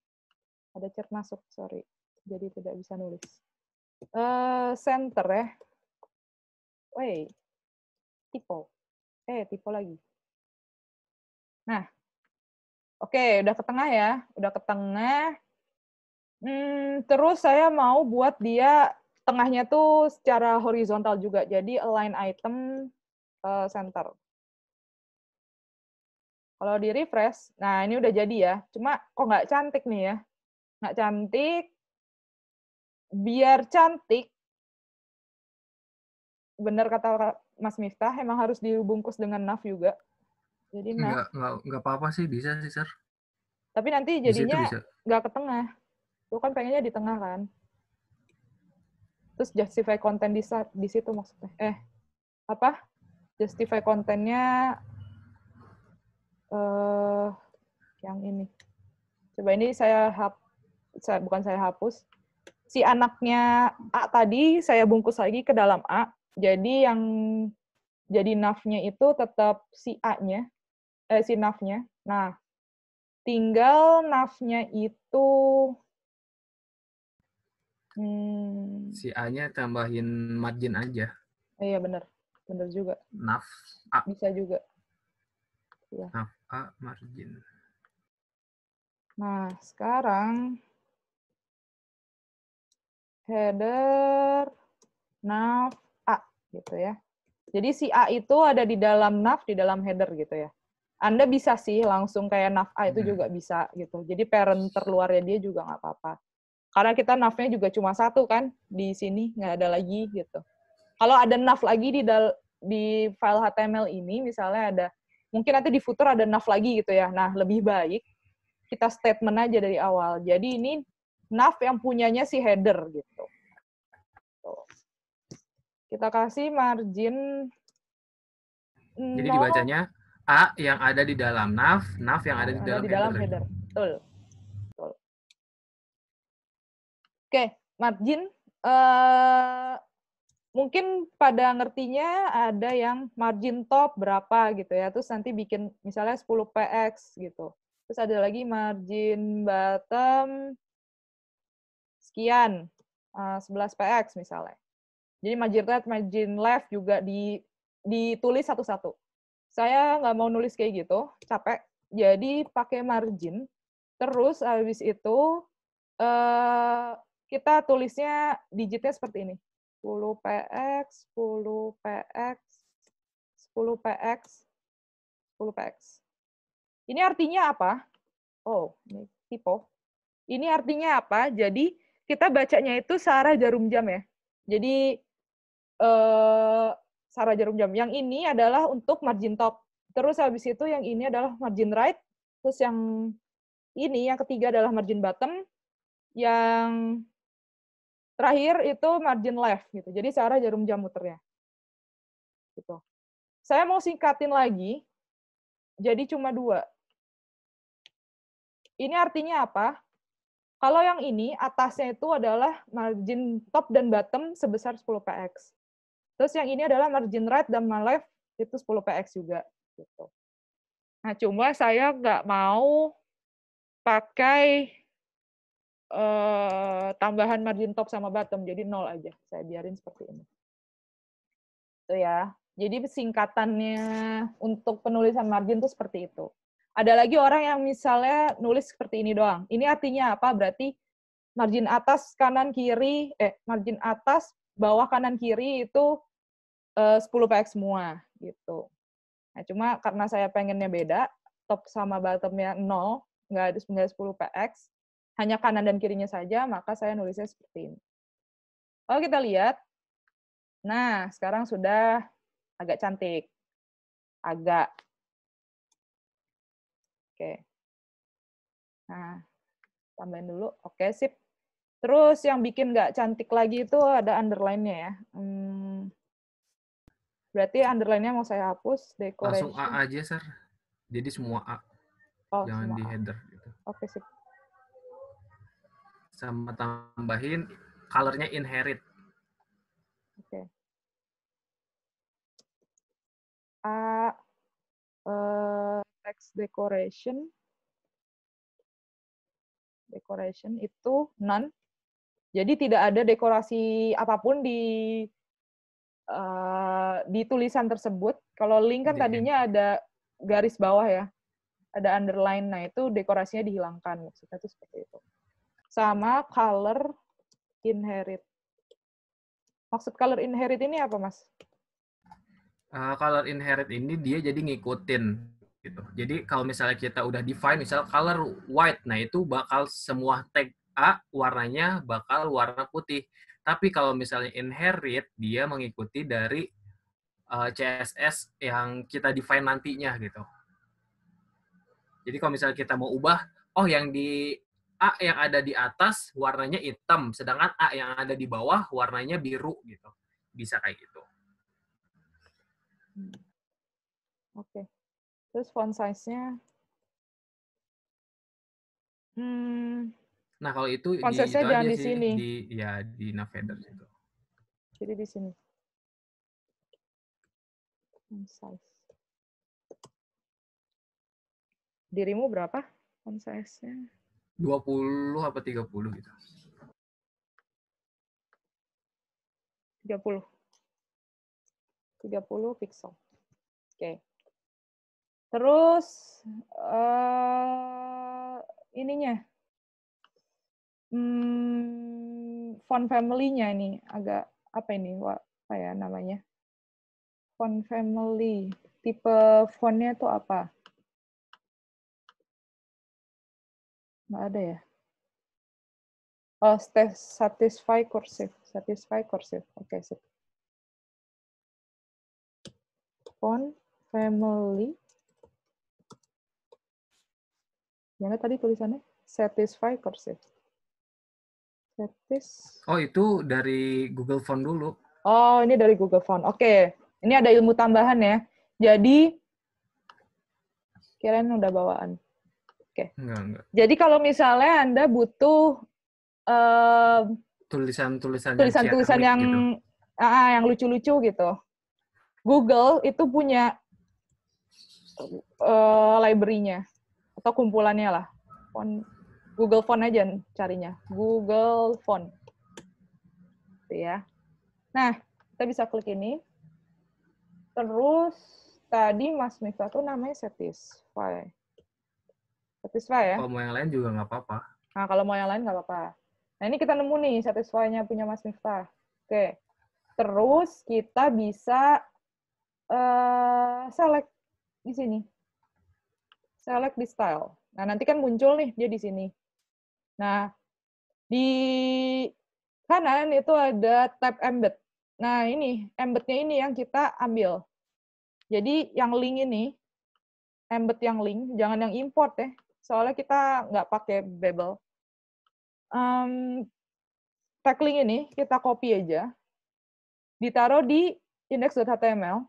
ada chat masuk, sorry. Jadi tidak bisa nulis. Center ya. Wait. Typo lagi. Nah, oke, udah ke tengah ya. Udah ke tengah. Terus saya mau buat dia tengahnya tuh secara horizontal juga. Jadi align item center. Kalau di refresh, nah ini udah jadi ya. Cuma kok nggak cantik nih ya. Nggak cantik. Biar cantik, benar kata Mas Miftah, emang harus dibungkus dengan nav juga. Jadi nav. Nggak apa-apa sih, bisa sih, Sir. Tapi nanti Bisa itu jadinya bisa. nggak ke tengah. Lu kan pengennya di tengah kan. Terus justify konten di situ maksudnya. Apa? Justify kontennya yang ini. Coba ini bukan saya hapus. Si anaknya A tadi saya bungkus lagi ke dalam A. Jadi yang jadi nav-nya itu tetap si A-nya, si nav-nya. Nah, tinggal nav-nya itu Si A-nya tambahin margin aja. Iya benar. Benar juga. Nav A. Bisa juga. Ya. Nav A margin. Nah, sekarang header nav A gitu ya. Jadi si A itu ada di dalam nav, di dalam header gitu ya. Anda bisa sih langsung kayak nav A itu juga bisa gitu. Jadi parent terluarnya dia juga nggak apa-apa. Karena kita nav-nya juga cuma satu kan di sini, nggak ada lagi gitu. Kalau ada nav lagi di file HTML ini, misalnya ada, mungkin nanti di footer ada nav lagi gitu ya. Nah, lebih baik kita statement aja dari awal. Jadi ini nav yang punyanya si header gitu. Tuh. Kita kasih margin Jadi 0. dibacanya A yang ada di dalam nav, nav yang ada di dalam header. Betul. Betul. Oke, margin. Mungkin pada ngertinya ada yang margin top berapa gitu ya. Terus nanti bikin misalnya 10px gitu. Terus ada lagi margin bottom sekian, 11px misalnya. Jadi margin right, margin left juga ditulis satu-satu. Saya nggak mau nulis kayak gitu, capek. Jadi pakai margin. Terus habis itu kita tulisnya digitnya seperti ini. 10px, 10px, 10px, 10px. Ini artinya apa? Oh, ini typo. Ini artinya apa? Jadi kita bacanya itu searah jarum jam ya. Jadi searah jarum jam. Yang ini adalah untuk margin top. Terus habis itu yang ini adalah margin right. Terus yang ini, yang ketiga adalah margin bottom. Yang terakhir itu margin left. Gitu. Jadi searah jarum jam muternya. Gitu. Saya mau singkatin lagi. Jadi cuma 2. Ini artinya apa? Kalau yang ini, atasnya itu adalah margin top dan bottom sebesar 10px. Terus yang ini adalah margin right dan left, itu 10px juga. Gitu. Nah, cuma saya nggak mau pakai tambahan margin top sama bottom, jadi 0 aja. Saya biarin seperti ini. Itu ya. Jadi singkatannya untuk penulisan margin itu seperti itu. Ada lagi orang yang misalnya nulis seperti ini doang. Ini artinya apa? Berarti margin atas, kanan, kiri, margin atas, bawah, kanan, kiri itu 10px semua. Gitu. Nah, cuma karena saya pengennya beda, top sama bottomnya 0, nggak ada 10px, hanya kanan dan kirinya saja, maka saya nulisnya seperti ini. Kalau kita lihat, nah sekarang sudah agak cantik. Agak. Oke. Nah, tambahin dulu. Oke, sip. Terus yang bikin nggak cantik lagi itu ada underline-nya ya. Berarti underline-nya mau saya hapus. Langsung Decoration. A aja, Sar. Jadi semua A. Oh, Jangan semua di A. header. Gitu. Oke, sip. Sama tambahin color-nya inherit. Oke. A, text decoration. Decoration itu none. Jadi tidak ada dekorasi apapun di tulisan tersebut. Kalau link kan tadinya ada garis bawah ya, ada underline. Nah itu dekorasinya dihilangkan. Maksudnya itu seperti itu. Sama color inherit. Maksud color inherit ini apa, Mas? Color inherit ini dia jadi ngikutin gitu. Jadi kalau misalnya kita udah define misal color white, nah itu bakal semua tag A warnanya bakal warna putih. Tapi kalau misalnya inherit, dia mengikuti dari CSS yang kita define nantinya gitu. Jadi kalau misalnya kita mau ubah, oh yang di A yang ada di atas warnanya hitam, sedangkan A yang ada di bawah warnanya biru gitu. Bisa kayak gitu. Oke. Terus font size-nya. Nah, kalau itu Font itu size-nya aja jangan di sih sini. di Navigator itu. Jadi di sini. Font size. Dirimu berapa font size-nya? 20 apa 30 gitu. 30 pixel. Oke. Terus ininya font family-nya ini agak apa ini? Apa ya namanya? Font family. Tipe fontnya tuh apa? Nggak ada ya? Oh, satisfy cursive. Satisfy cursive. Oke, sip. Font family. Mana tadi tulisannya? Satisfy cursive. Oh, itu dari Google Font dulu. Oh, ini dari Google Font. Oke. Ini ada ilmu tambahan ya. Jadi, kirain udah bawaan. Oke. Enggak. Jadi kalau misalnya Anda butuh Tulisan-tulisan yang gitu. Yang lucu-lucu gitu. Google itu punya library-nya atau kumpulannya lah. Google Font aja carinya. Google Font. Gitu ya. Nah, kita bisa klik ini. Terus tadi Mas Miftah tuh namanya Satisfy. Satisfy ya? Kalau mau yang lain juga nggak apa-apa. Nah, kalau mau yang lain nggak apa-apa. Nah, ini kita nemu nih Satisfy-nya punya Mas Miftah. Oke. Terus kita bisa select di sini. Select di style. Nah, nanti kan muncul nih dia di sini. Nah, di kanan itu ada tab embed. Nah, ini embed-nya ini yang kita ambil. Jadi yang link ini, embed yang link, jangan yang import ya. Soalnya kita nggak pakai Babel. Tag link ini kita copy aja, ditaruh di index.html,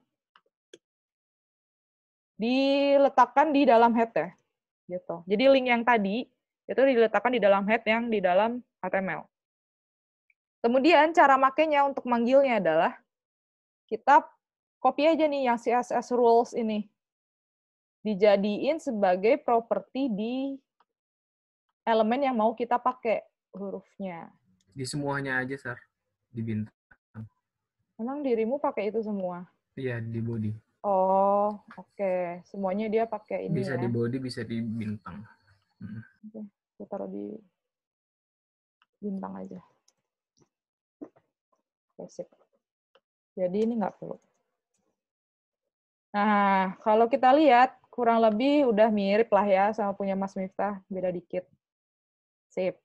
diletakkan di dalam head ya, gitu. Jadi link yang tadi itu diletakkan di dalam head yang di dalam HTML. Kemudian cara makainya untuk manggilnya adalah kita copy aja nih yang CSS rules ini, dijadiin sebagai properti di elemen yang mau kita pakai hurufnya. Di semuanya aja, Sar. Di bintang. Memang dirimu pakai itu semua? Iya, di body. Oh, oke. Semuanya dia pakai ini Bisa ya. di body, bisa di bintang. Oke, kita taruh di bintang aja. Oke, sip. Jadi ini nggak perlu. Nah, kalau kita lihat, kurang lebih udah mirip lah ya sama punya Mas Miftah, beda dikit. Sip.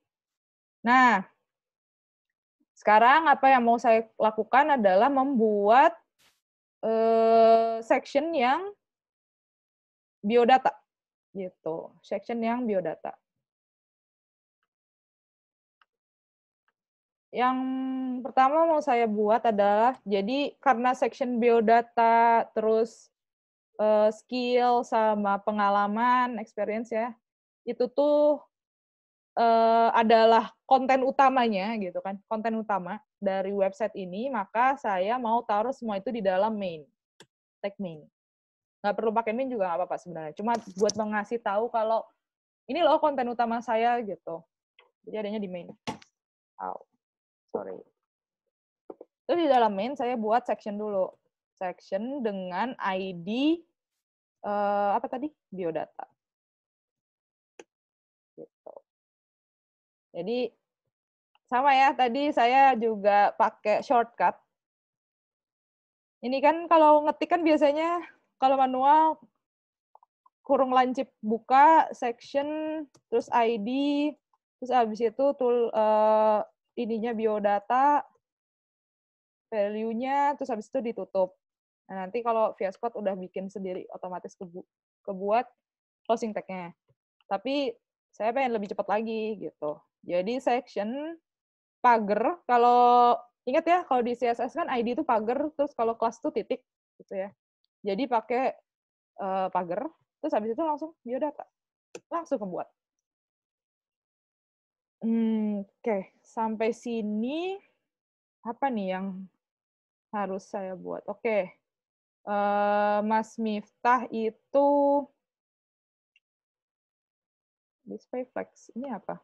Nah, sekarang apa yang mau saya lakukan adalah membuat section yang biodata. Gitu. Section yang biodata. Yang pertama mau saya buat adalah, jadi karena section biodata, terus skill sama pengalaman, experience ya, itu tuh adalah konten utamanya gitu kan, konten utama dari website ini, maka saya mau taruh semua itu di dalam main, tag main. Nggak perlu pakai main juga nggak apa-apa sebenarnya, cuma buat mengasih tahu kalau ini loh konten utama saya gitu. Jadi adanya di main. Sorry. Terus di dalam main saya buat section dulu. Section dengan ID apa tadi? Biodata. Gitu. Jadi sama ya, tadi saya juga pakai shortcut. Ini kan kalau ngetik kan biasanya kalau manual kurung lancip buka section terus ID terus habis itu ininya biodata value-nya terus habis itu ditutup. Nah, nanti kalau VS Code udah bikin sendiri otomatis kebuat closing tag-nya. Tapi saya pengen lebih cepat lagi gitu. Jadi section pagar, kalau ingat ya kalau di CSS kan ID itu pagar, terus kalau kelas itu titik gitu ya. Jadi pakai pagar, terus habis itu langsung biodata. Langsung kebuat. Oke. Sampai sini apa nih yang harus saya buat? Oke. Mas Miftah itu display flex. Ini apa?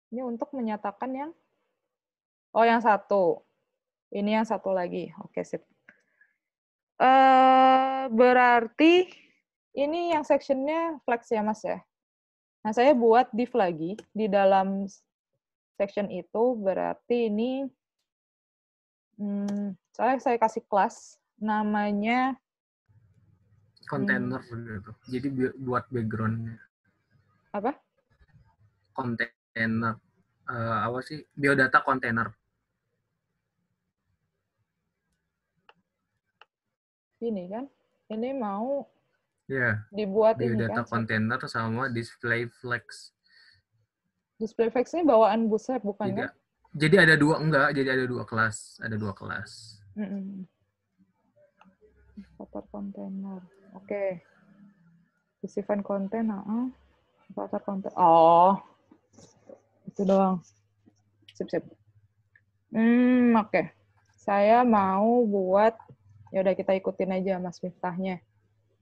Ini untuk menyatakan yang yang satu. Ini yang satu lagi. Oke, sip. Berarti ini yang sectionnya flex ya, Mas ya? Nah, saya buat div lagi di dalam section itu, berarti ini saya kasih kelas namanya Kontainer gitu. Jadi buat backgroundnya. apa? Kontainer. Apa sih? Biodata kontainer. Ini kan. Ini mau Ya, dibuat ini biodata kan. kontainer sama display flex. Display flex ini bawaan Bootstrap bukan kan? Jadi ada dua enggak, jadi ada dua kelas, Avatar kontainer. Oke. Define konten, avatar konten. Oh, itu doang. Sip. Oke. Saya mau buat, ya udah kita ikutin aja Mas Miftahnya.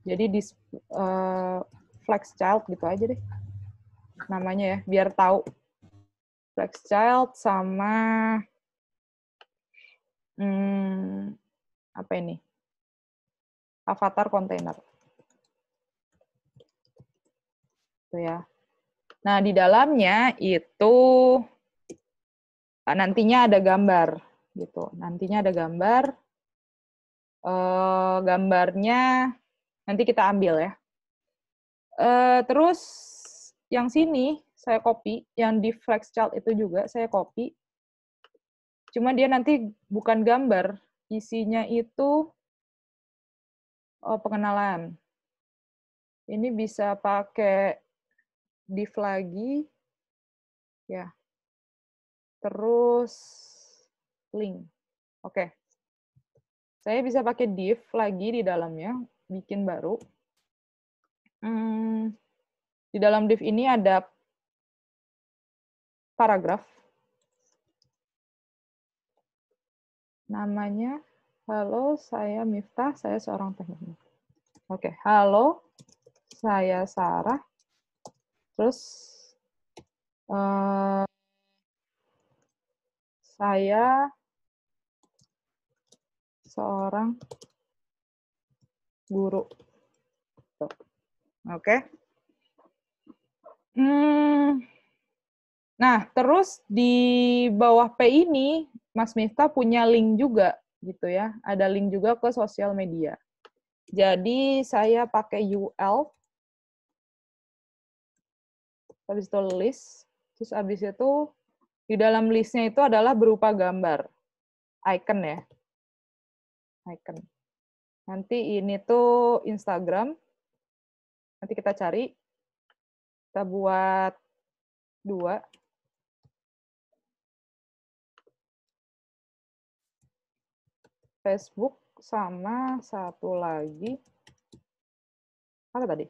Jadi di flex child gitu aja deh namanya ya, biar tahu. Flex child sama apa ini? Avatar container. Itu ya. Nah, di dalamnya itu nantinya ada gambar gitu. Nantinya ada gambar. Gambarnya nanti kita ambil ya. Terus yang sini saya copy, yang di flex child itu juga saya copy. Cuma dia nanti bukan gambar, isinya itu pengenalan. Ini bisa pakai div lagi, ya. Terus link. Oke. Saya bisa pakai div lagi di dalamnya, bikin baru. Di dalam div ini ada paragraf. Namanya, halo, saya Miftah, saya seorang teknik. Oke, halo, saya Sarah. Terus, saya seorang guru. Oke. Nah, terus di bawah P ini, Mas Miftah punya link juga, gitu ya. Ada link juga ke sosial media. Jadi, saya pakai UL. Habis itu list. Terus habis itu, di dalam listnya itu adalah berupa gambar. Icon ya. Icon. Nanti ini tuh Instagram. Nanti kita cari. Kita buat 2. Facebook sama satu lagi. Apa tadi?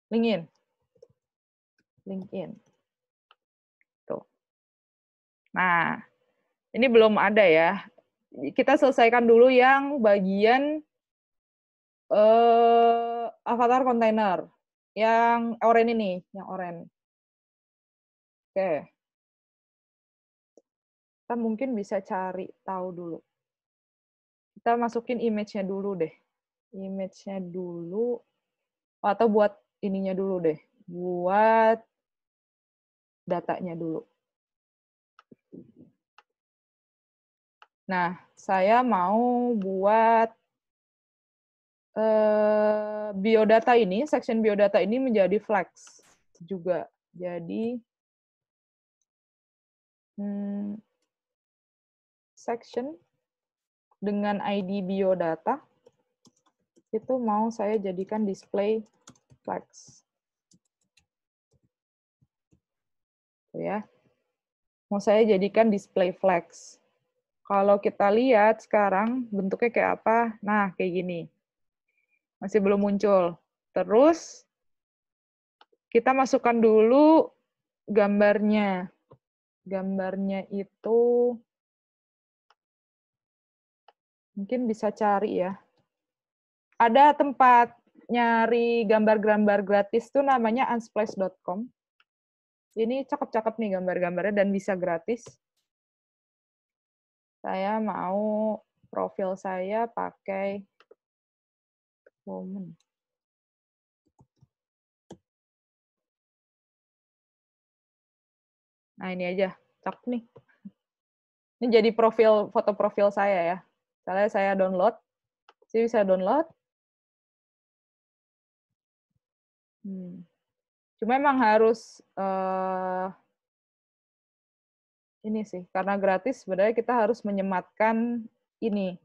LinkedIn. Tuh. Nah, ini belum ada ya. Kita selesaikan dulu yang bagian avatar container. Yang oranye ini, yang oranye. Oke. Kita mungkin bisa cari tahu dulu. Kita masukin image-nya dulu deh. Image-nya dulu. Atau buat ininya dulu deh. Buat datanya dulu. Nah, saya mau buat biodata ini, section biodata ini menjadi flex juga. Jadi, section dengan ID biodata, itu mau saya jadikan display flex. Ya. Mau saya jadikan display flex. Kalau kita lihat sekarang bentuknya kayak apa? Nah, kayak gini. Masih belum muncul. Terus kita masukkan dulu gambarnya. Gambarnya itu mungkin bisa cari ya. Ada tempat nyari gambar-gambar gratis tuh namanya unsplash.com. Ini cakep-cakep nih gambar-gambarnya dan bisa gratis. Saya mau profil saya pakai woman. Nah, ini aja. Cakep nih. Ini jadi foto profil saya ya. Misalnya saya download. Saya bisa download. Cuma emang harus ini sih, karena gratis sebenarnya kita harus menyematkan ini.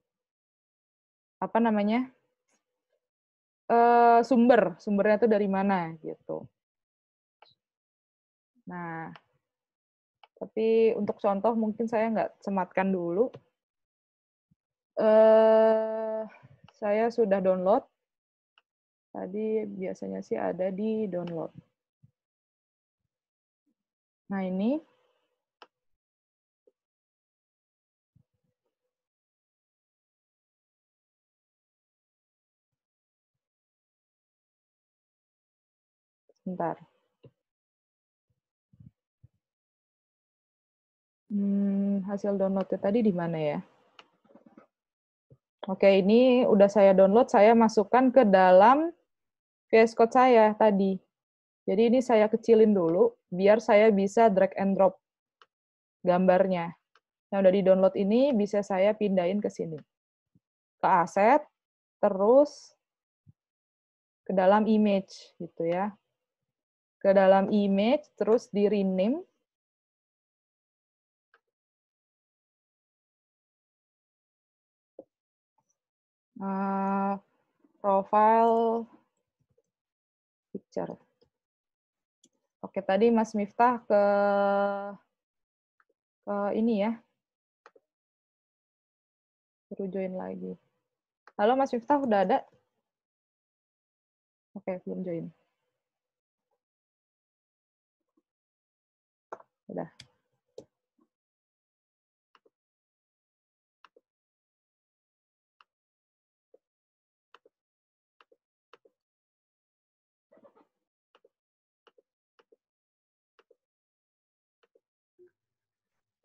Apa namanya? Sumbernya itu dari mana gitu. Nah, tapi untuk contoh mungkin saya nggak sematkan dulu. Saya sudah download. Tadi biasanya sih ada di download. Nah, ini. Sebentar. Hasil downloadnya tadi di mana ya? Oke, ini udah saya download, saya masukkan ke dalam VS Code saya tadi. Jadi ini saya kecilin dulu, biar saya bisa drag and drop gambarnya. Yang udah di-download ini bisa saya pindahin ke sini. Ke aset, terus ke dalam image, gitu ya. Ke dalam image, terus di-rename. Profile picture. Oke, tadi Mas Miftah ke ini ya. Suruh join lagi. Halo Mas Miftah, udah ada? Oke, belum join. Udah.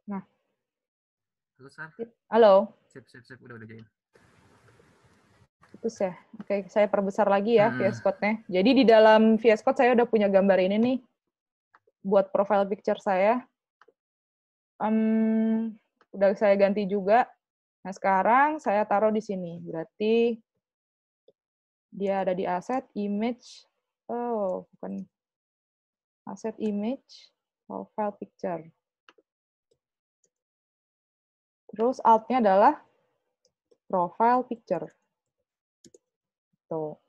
Nah. Halo, Sar. Halo. Sip. Udah join. Terus ya. Oke, saya perbesar lagi ya VS Code-nya. Jadi di dalam VS Code saya udah punya gambar ini nih. Buat profile picture saya. Udah saya ganti juga. Nah, sekarang saya taruh di sini. Berarti dia ada di aset, image. Oh, bukan. Aset, image, profile picture. Terus alt-nya adalah profile picture. Tuh.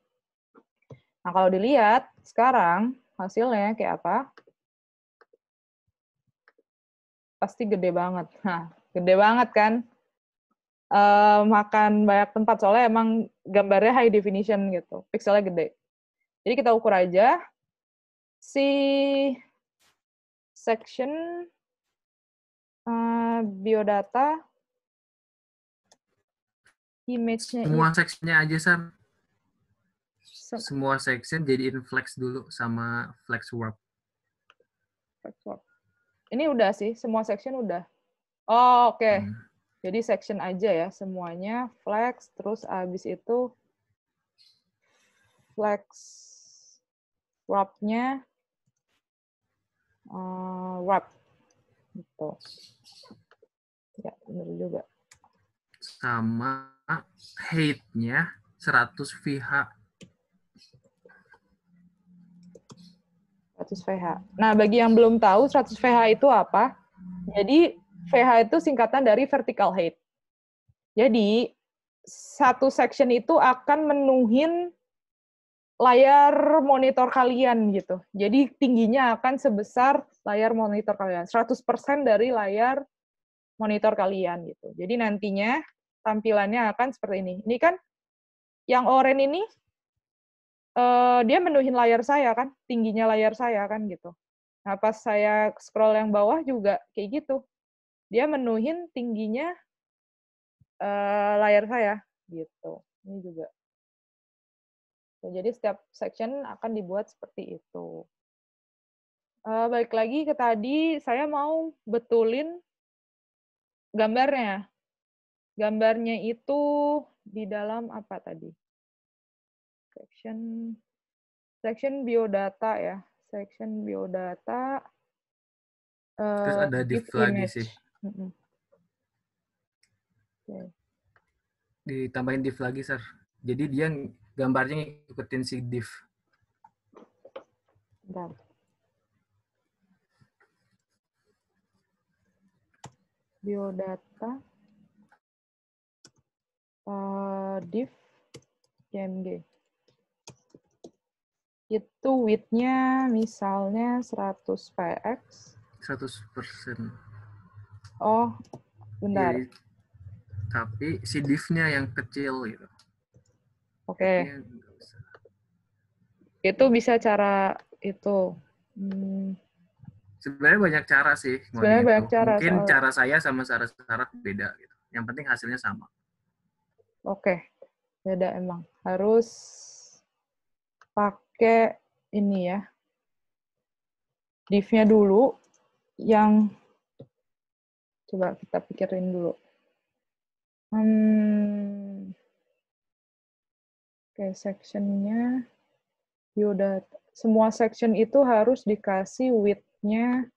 Nah, kalau dilihat sekarang hasilnya kayak apa? Pasti gede banget. Nah, gede banget kan? Makan banyak tempat, soalnya emang gambarnya high definition gitu. Pixelnya gede. Jadi kita ukur aja si section biodata image-nya Semua section-nya aja, Sar. Semua section jadiin flex dulu sama flex warp. Ini udah sih, semua section udah. Oh, oke. Jadi section aja ya, semuanya flex, terus abis itu flex warp-nya warp. Gitu. Ya, benar juga. Sama height-nya 100 VH. 100 VH. Nah, bagi yang belum tahu 100 VH itu apa? Jadi VH itu singkatan dari vertical height. Jadi satu section itu akan menuhin layar monitor kalian gitu. Jadi tingginya akan sebesar layar monitor kalian, 100% dari layar monitor kalian gitu. Jadi nantinya tampilannya akan seperti ini. Ini kan yang oranye ini dia menuhin layar saya kan, tingginya layar saya kan gitu. Nah, pas saya scroll yang bawah juga kayak gitu. Dia menuhin tingginya layar saya gitu. Ini juga. Jadi setiap section akan dibuat seperti itu. Balik lagi ke tadi, saya mau betulin gambarnya. gambarnya itu di dalam apa tadi? Section biodata ya. Section biodata, Terus ada div div lagi sih. image. Okay. Ditambahin div lagi, Sir. Jadi dia gambarnya ngikutin si div. Bentar. Biodata, div PMG. Itu width-nya misalnya 100 px. 100%. Oh, bentar. Jadi, tapi si div-nya yang kecil gitu. Oke. Itu bisa cara itu. Sebenarnya banyak cara sih Sebenarnya ngoding itu. banyak cara Mungkin soalnya. cara saya sama Sarah beda gitu. Yang penting hasilnya sama. Oke. Beda emang. Harus pakai ini ya. Div-nya dulu yang coba kita pikirin dulu. Oke, section-nya biodata. Semua section itu harus dikasih width-nya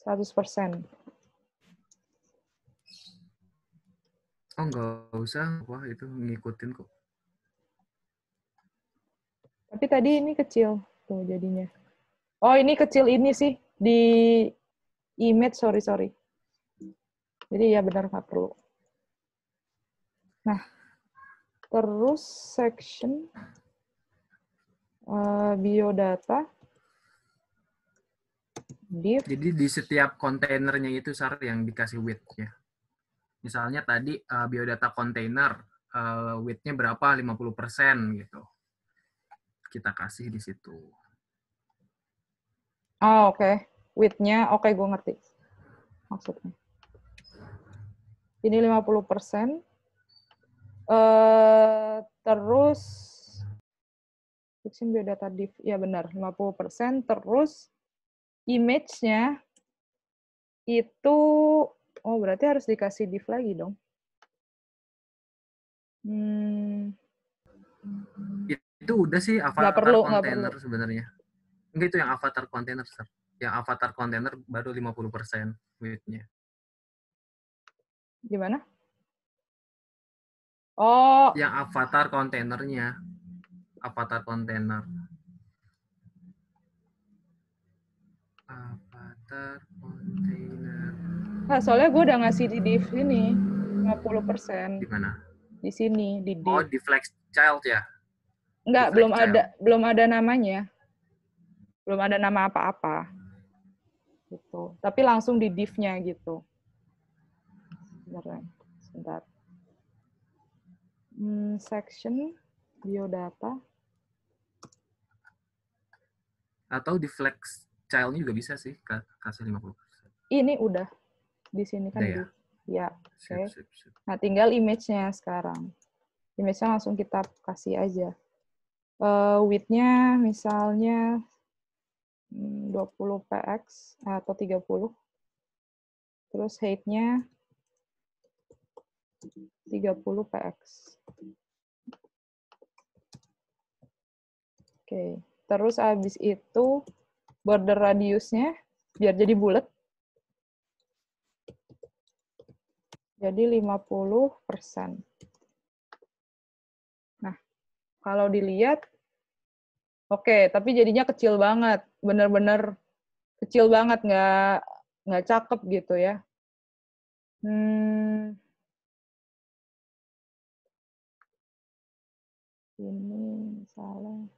100%. Oh, nggak usah. Wah, itu ngikutin kok. Tapi tadi ini kecil tuh jadinya. Oh, ini kecil ini sih di image, sorry. Jadi ya benar nggak perlu. Nah, terus section biodata div. Jadi di setiap kontainernya itu Sar yang dikasih width-nya. Misalnya tadi biodata kontainer width-nya berapa? 50% gitu. Kita kasih di situ. Oh, oke. Width-nya, oke, gue ngerti maksudnya. Ini 50%. Terus section biodata div, ya benar, 50%. Terus image-nya itu, oh berarti harus dikasih div lagi dong. Itu udah sih avatar kontainer sebenarnya. Enggak, itu yang avatar kontainer, Sir. Yang avatar kontainer baru 50% width-nya. Gimana? Oh. Yang avatar kontainernya. Avatar kontainer. Avatar kontainer. Nah, soalnya gue udah ngasih di div ini 50%. Di mana? Di sini, di div. Oh, di Flex Child ya? Enggak, belum ada namanya. Belum ada nama apa-apa. Gitu. Tapi langsung di div-nya gitu. Sebentar. Section biodata. Atau di Flex Child juga bisa sih, kasih 50%. Ini udah di sini kan Udah div. Ya, oke. Sip. Nah, tinggal image-nya sekarang. Image-nya langsung kita kasih aja. Width-nya misalnya 20 px atau 30. Terus height-nya 30 px. Oke. Terus habis itu border radiusnya biar jadi bulat. Jadi 50%. Nah, kalau dilihat, oke, tapi jadinya kecil banget. Bener-bener kecil banget, nggak cakep gitu ya. Ini misalnya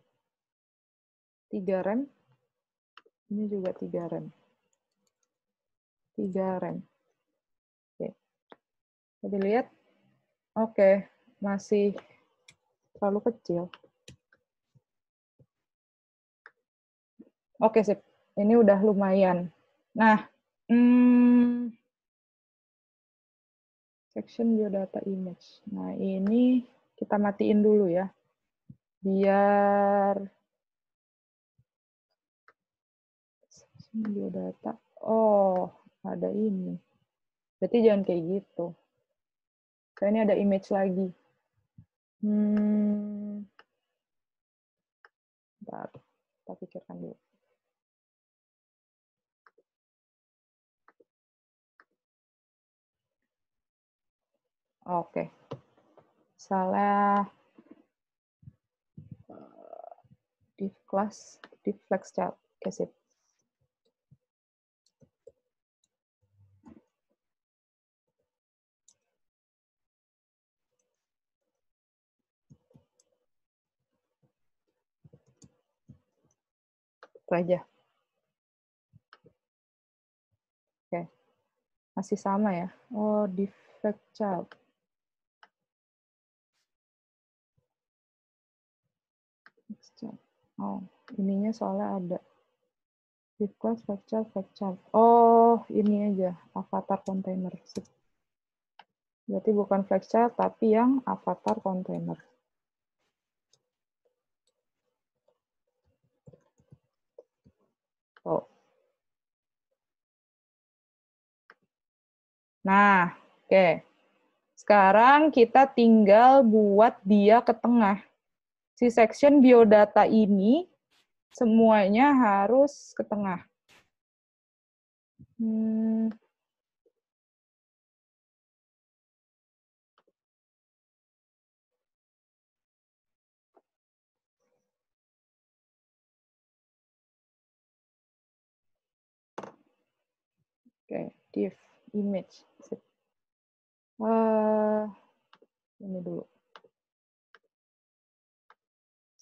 3 rem. Ini juga 3 rem. 3 rem. Oke. Jadi lihat, oke, masih terlalu kecil. Oke, sip. Ini udah lumayan. Nah, section biodata image. Nah, ini kita matiin dulu ya. Biar section biodata. Oh, ada ini. Berarti jangan kayak gitu. Kayak ini ada image lagi. Bentar, kita pikirkan dulu. Oke. Salah div class, div flex child. Oke, sip. Itu aja. Oke. Masih sama ya. Oh, div flex child. Oh, ininya soalnya ada. Div class, flex child. Oh, ini aja. Avatar container. Sip. Berarti bukan flex child, tapi yang avatar container. Oh. Nah, oke. Sekarang kita tinggal buat dia ke tengah. Si section biodata ini semuanya harus ke tengah. Oke, div image. Ini dulu.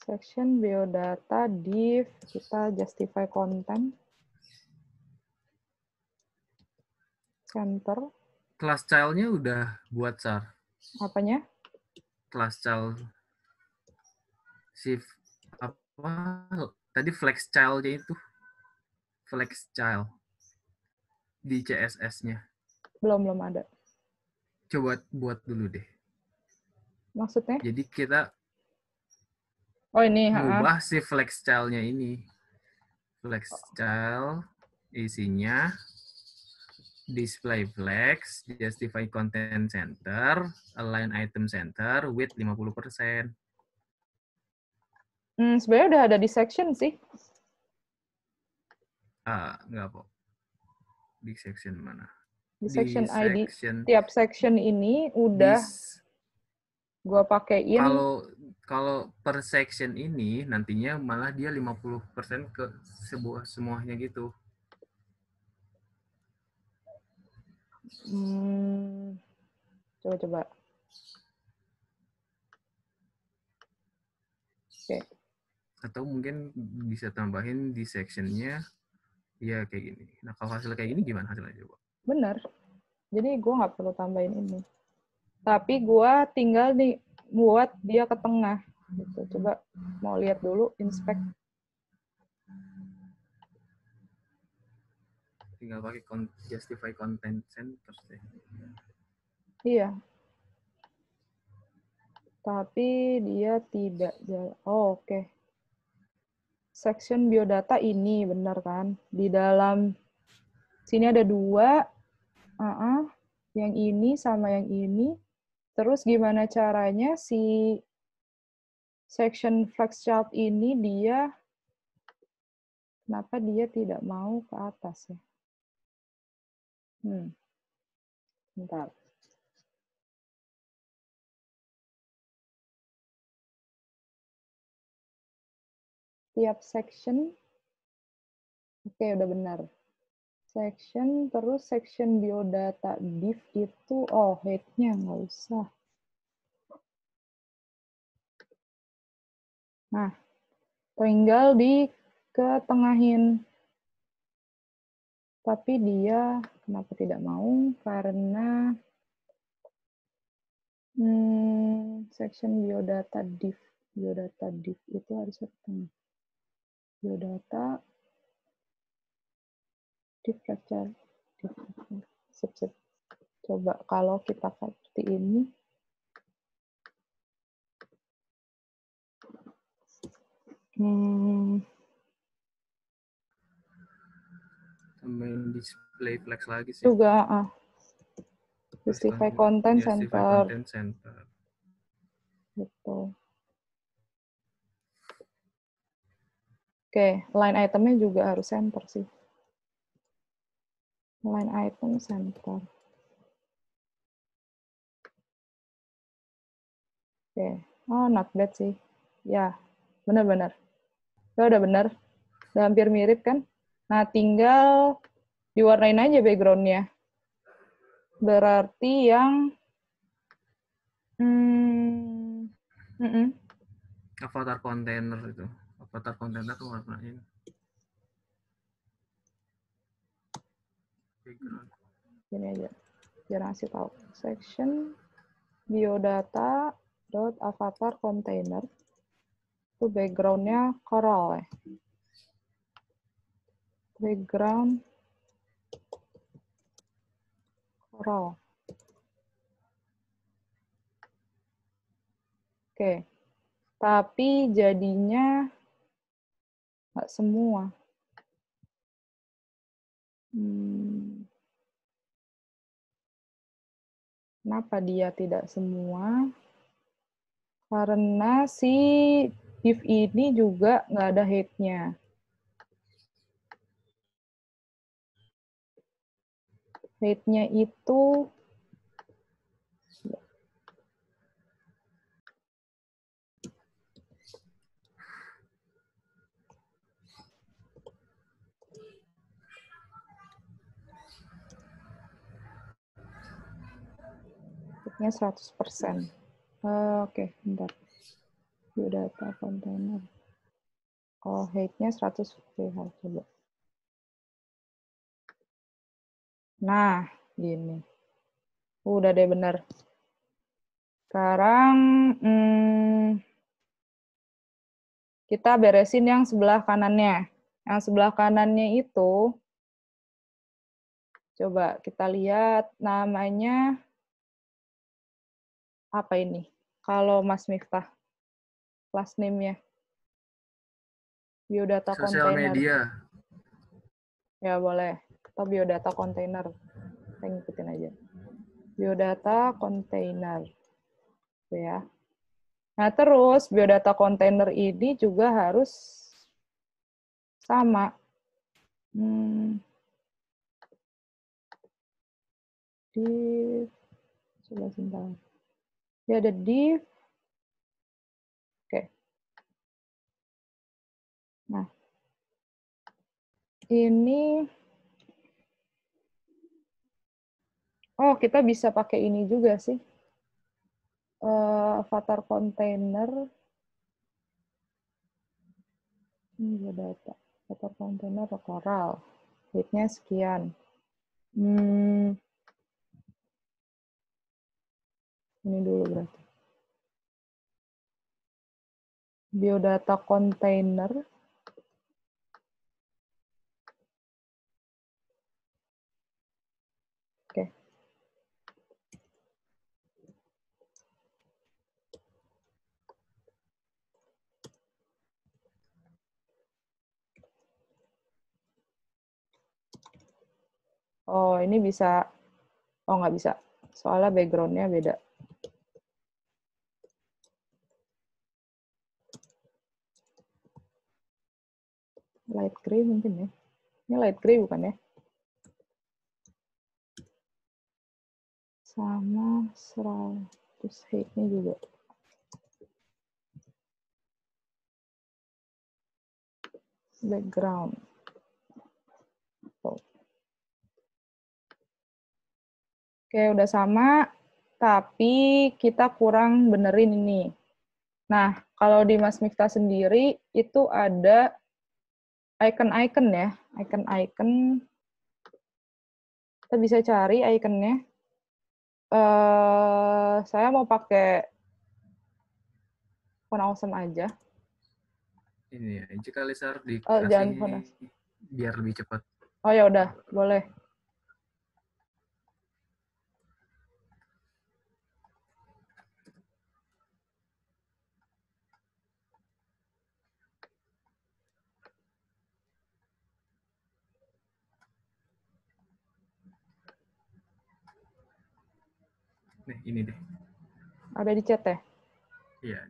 Section biodata div, kita justify content. Center. Class child-nya udah buat, Sar. Apanya? Class child. Shift apa? Tadi flex child-nya itu. Flex child. Di CSS-nya. Belum ada. Coba buat dulu deh. Maksudnya? Jadi kita ini. ngubah si flex child-nya ini. Flex child isinya display flex, justify content center, align item center, width 50%. Sebenarnya udah ada di section sih. Enggak kok. Di section mana? Di section ID. Section, Tiap section ini udah gua pakein. Kalau per section ini nantinya malah dia 50% ke semuanya gitu. Coba. Oke. Atau mungkin bisa tambahin di sectionnya ya kayak gini. Nah kalau hasil kayak gini gimana hasilnya coba? Bener. Jadi gue nggak perlu tambahin ini. Tapi gue tinggal nih buat dia ke tengah. Gitu. Coba mau lihat dulu, inspect. Tinggal pakai justify content center deh. Iya. Tapi dia tidak. Oh, oke. Section biodata ini, benar kan? Di dalam sini ada 2. Yang ini sama yang ini. Terus gimana caranya si section flex child ini dia, kenapa dia tidak mau ke atas ya? Bentar. Tiap section, oke, udah benar. Section, terus section biodata div itu, head-nya nggak usah. Nah, tinggal diketengahin. Tapi dia kenapa tidak mau? Karena section biodata div itu harus ke tengah. Biodata div lecture. Sip. Coba kalau kita seperti ini. Tambahin display flex lagi sih. Juga, Justify content Justify center. content center. Gitu. Oke, line itemnya juga harus center sih. Line item center. Oke, oh not bad sih. Ya, benar-benar. Udah benar. Udah hampir mirip kan? Nah, tinggal diwarnain aja background-nya. Berarti yang Avatar container itu. Avatar container tuh warnain background. Ini aja. Biar ngasih tahu. Section biodata dot avatar container. Itu background-nya coral ya. Background coral. Oke. Tapi jadinya nggak semua. Kenapa dia tidak semua? Karena si div ini juga nggak ada head-nya. Head-nya itu head-nya 100%. Oke, bentar. Biodata container. Oh, head-nya 100%. Coba. Nah, gini. Udah deh bener. Sekarang kita beresin yang sebelah kanannya. Yang sebelah kanannya itu, coba kita lihat namanya apa ini? Kalau Mas Miftah, class name-nya. Biodata Sosial container. media. Ya boleh. Atau biodata container. Saya ngikutin aja. Biodata container. Gitu ya. Nah, terus biodata container ini juga harus sama. Div. Coba sebentar. Dia ada div. Oke. Nah. Ini. Oh, kita bisa pakai ini juga sih. Avatar container. Ini biodata. Avatar container coral. Height-nya sekian. Ini dulu berarti. Biodata container. Oke. Oh, ini bisa. Oh, nggak bisa. Soalnya background-nya beda. Light gray mungkin ya. Ini light gray bukan ya? Sama 100 height-nya juga. Background. Oke, udah sama. Tapi kita kurang benerin ini. Nah, kalau di Mas Miftah sendiri, itu ada icon-icon ya. Icon-icon. Kita bisa cari iconnya. Saya mau pakai font awesome aja. Ini ya, jika Lisar Jangan dikasih font. biar lebih cepat. Oh ya udah, boleh. Nih, ini deh. Ada di chat ya? Iya.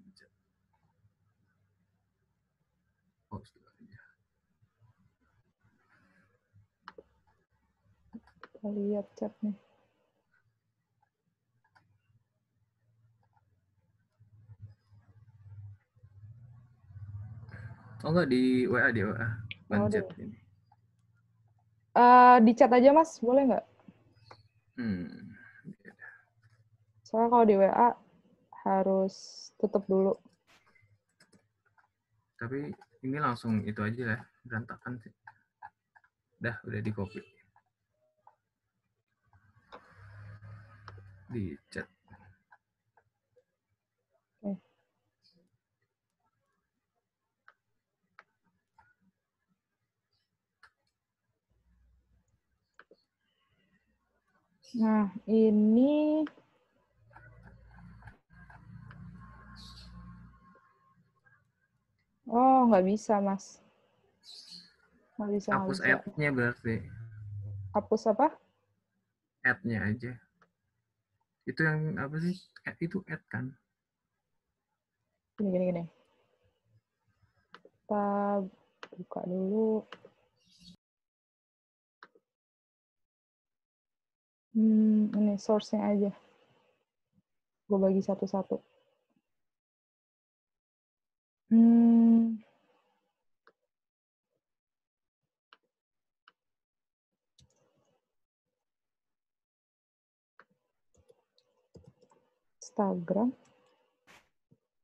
Pause dulu aja. Kita lihat chat nih. Oh enggak, di WA, bukan Oh, chat deh. ini. Di chat aja, Mas. Boleh nggak? Soalnya kalau di WA harus tutup dulu. Tapi ini langsung itu aja ya, berantakan sih. Udah di copy. Di chat. Oke. Nah, ini nggak bisa, Mas. Nggak bisa. Hapus add-nya berarti. Hapus apa? Add-nya aja. Itu yang apa sih? Itu add kan? Gini. Kita buka dulu. Ini source-nya aja. Gue bagi satu-satu.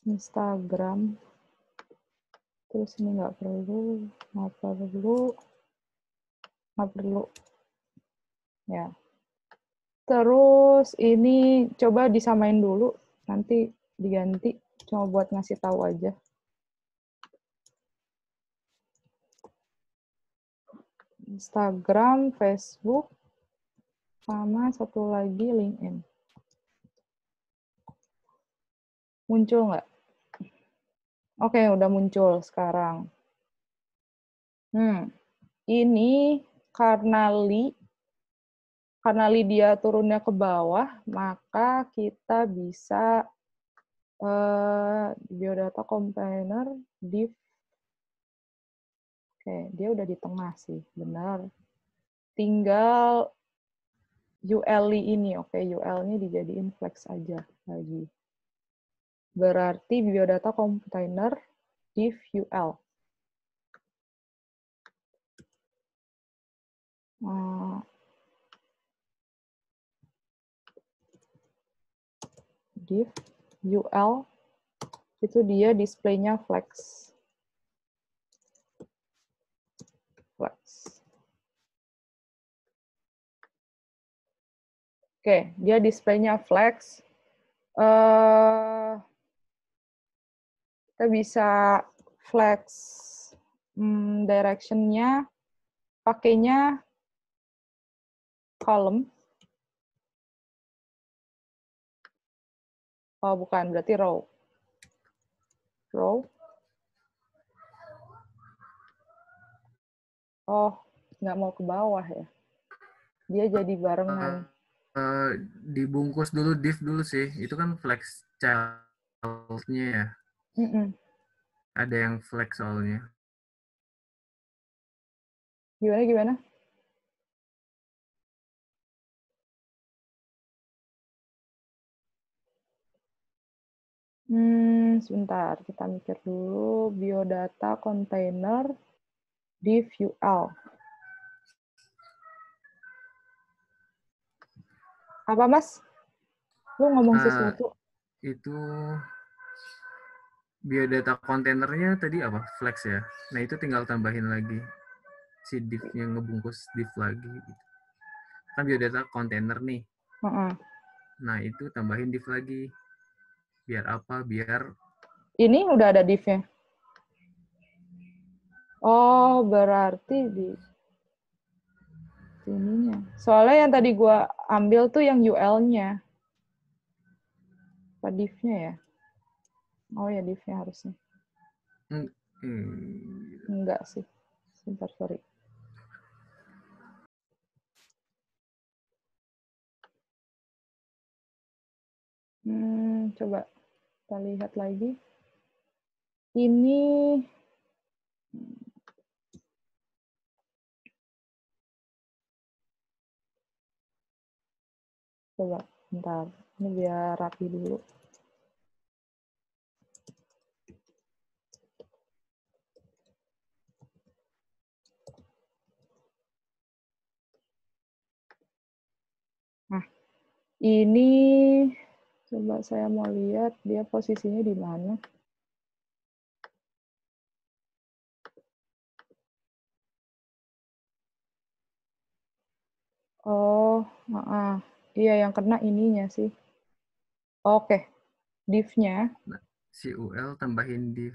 Instagram. Terus ini nggak perlu. Ya. Terus ini coba disamain dulu, nanti diganti. Cuma buat ngasih tahu aja. Instagram, Facebook, sama satu lagi LinkedIn. Muncul nggak? Oke, udah muncul sekarang. Ini karena dia turunnya ke bawah, maka kita bisa biodata container div. Oke, dia udah di tengah sih, benar. Tinggal UL ini, oke, UL-nya dijadiin flex aja lagi. Berarti biodata container div UL. Div UL itu dia displaynya flex. Oke, dia displaynya flex. Kita bisa flex direction-nya pakainya column. Oh, bukan, berarti row. Oh, nggak mau ke bawah ya. Dia jadi barengan. Dibungkus dulu div dulu sih. Itu kan flex child-nya ya. Ada yang flex soalnya. Gimana? Sebentar, kita mikir dulu. Biodata container div UL. Apa, Mas? Lu ngomong sesuatu? Itu biodata kontainernya tadi apa? Flex ya. Nah, itu tinggal tambahin lagi si div-nya, ngebungkus div lagi gitu. Kan biodata kontainer nih. Nah, itu tambahin div lagi. Biar apa? Biar ini udah ada div-nya. Oh, berarti di ininya. Soalnya yang tadi gua ambil tuh yang UL-nya. Apa div-nya ya? Oh ya, div-nya harusnya. Enggak sih. Sebentar, sorry. Coba kita lihat lagi. Ini coba bentar. Ini biar rapi dulu. Nah, ini coba saya mau lihat dia posisinya di mana. Oh, iya yang kena ininya sih. Oke, div-nya. Nah, si UL tambahin div.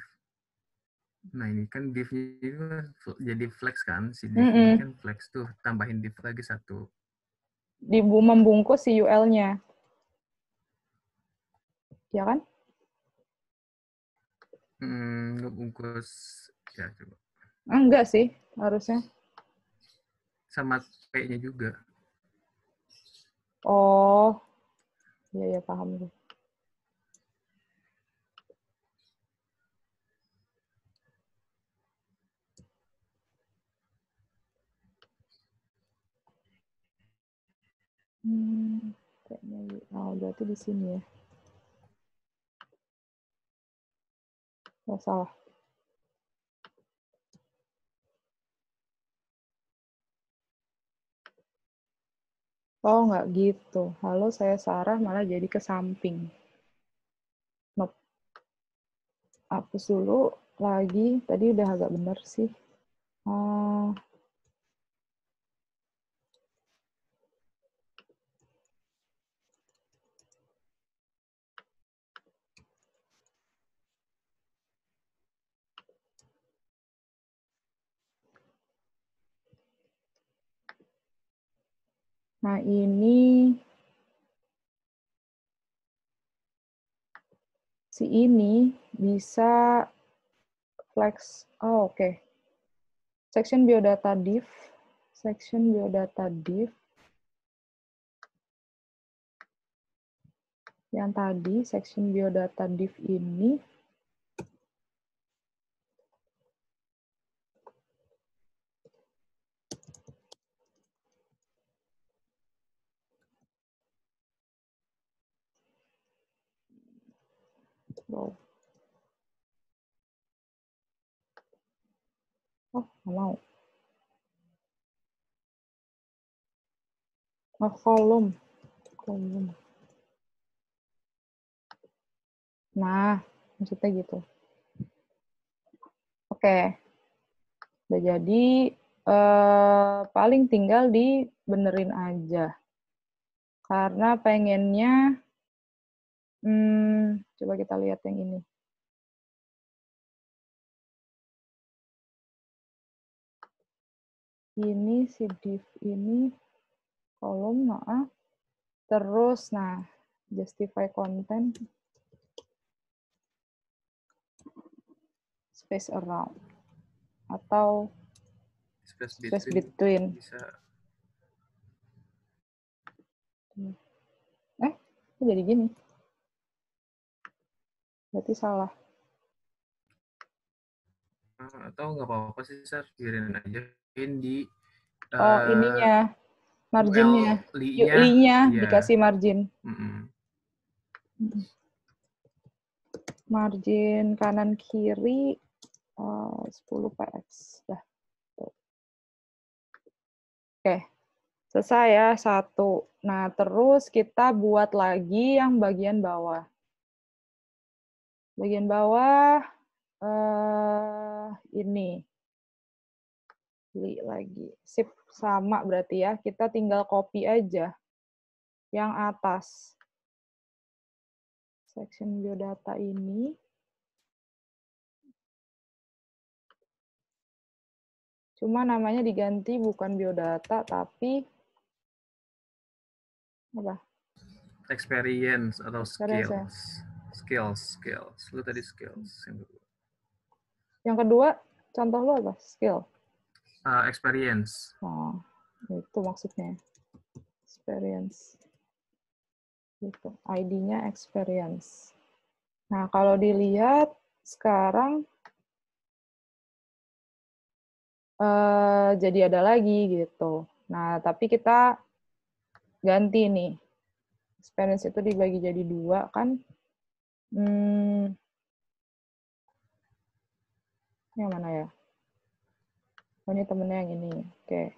Nah, ini kan div-nya itu jadi flex kan. Si div ini kan flex tuh. Tambahin div lagi satu. Membungkus si UL-nya. Ya kan? Ngebungkus. Ya, coba. Enggak sih, harusnya. Sama P-nya juga. Oh, iya paham gue. Kayaknya berarti di sini ya. Nggak salah. Oh, nggak gitu. Halo, saya Sarah, malah jadi ke samping. Nope. Hapus dulu lagi. Tadi udah agak bener sih. Nah, ini si ini bisa flex. Oh, oke. Section biodata div. Section biodata div. Yang tadi, section biodata div ini wow. Oh, nggak mau. Oh, kolom. Nah, maksudnya gitu. Oke. Udah jadi, paling tinggal dibenerin aja. Karena pengennya, coba kita lihat yang ini. Ini si div ini, kolom, terus, justify content, space around, atau space between. Bisa. Kok jadi gini? Berarti salah. Atau nggak apa-apa sih, Sar. Biarin aja. Di Ininya, marginnya. Li-nya dikasih margin. Mm-mm. Margin kanan kiri 10 px. Dah. Oke. Selesai ya, 1. Nah, terus kita buat lagi yang bagian bawah. Bagian bawah ini. Li lagi. Sip, sama berarti ya. Kita tinggal copy aja yang atas. Section biodata ini. Cuma namanya diganti bukan biodata, tapi apa? Experience atau Experience. skills. Lu tadi skills. Yang kedua, contoh lu apa? Skill. Experience. Oh, itu maksudnya. Experience. Gitu. ID-nya experience. Nah, kalau dilihat sekarang jadi ada lagi gitu. Nah, tapi kita ganti nih. Experience itu dibagi jadi 2 kan. Yang mana ya? Oh, ini temennya yang ini. Oke.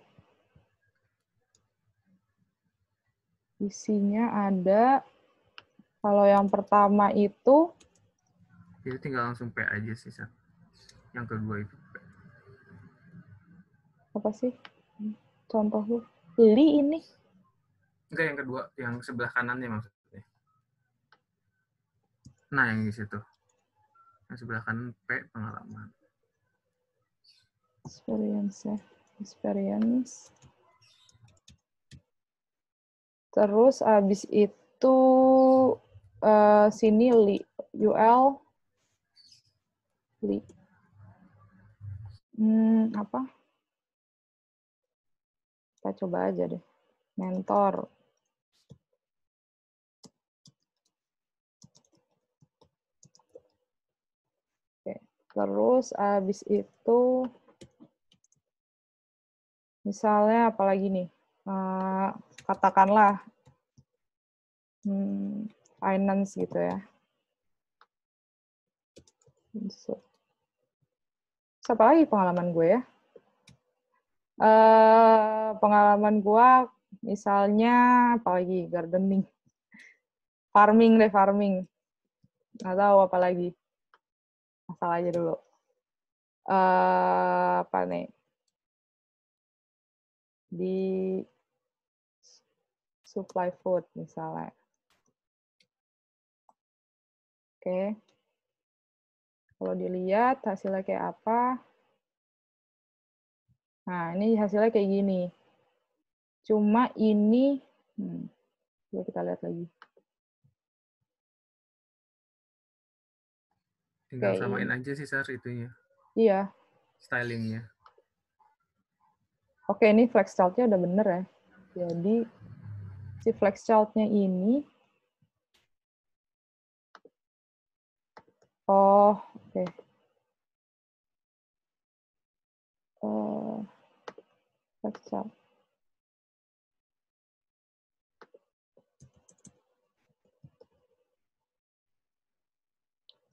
Isinya ada, kalau yang pertama itu, Jadi tinggal langsung P aja sih, Sar. Yang kedua itu P. apa sih? Contoh lu. Li ini. Enggak, yang kedua, yang sebelah kanannya maksudnya. Nah, yang di situ. Yang sebelah kanan P, pengalaman. Experience ya. Experience. Terus abis itu sini li. UL. Li. Apa? Kita coba aja deh. Mentor. Oke. Terus abis itu misalnya apalagi nih? Katakanlah finance gitu ya. Siapa lagi pengalaman gue ya? Pengalaman gue misalnya apalagi gardening. Farming deh, farming. Nggak tahu apa lagi. Asal aja dulu. Apa nih? Di supply food misalnya. Oke. Kalau dilihat hasilnya kayak apa? Nah, ini hasilnya kayak gini. Cuma ini, coba kita lihat lagi. Tinggal samain aja sih, Sar, itunya. Iya. Stylingnya. Oke, ini flex chart-nya udah bener ya. Jadi, si flex chart-nya ini, oke. Flex chart.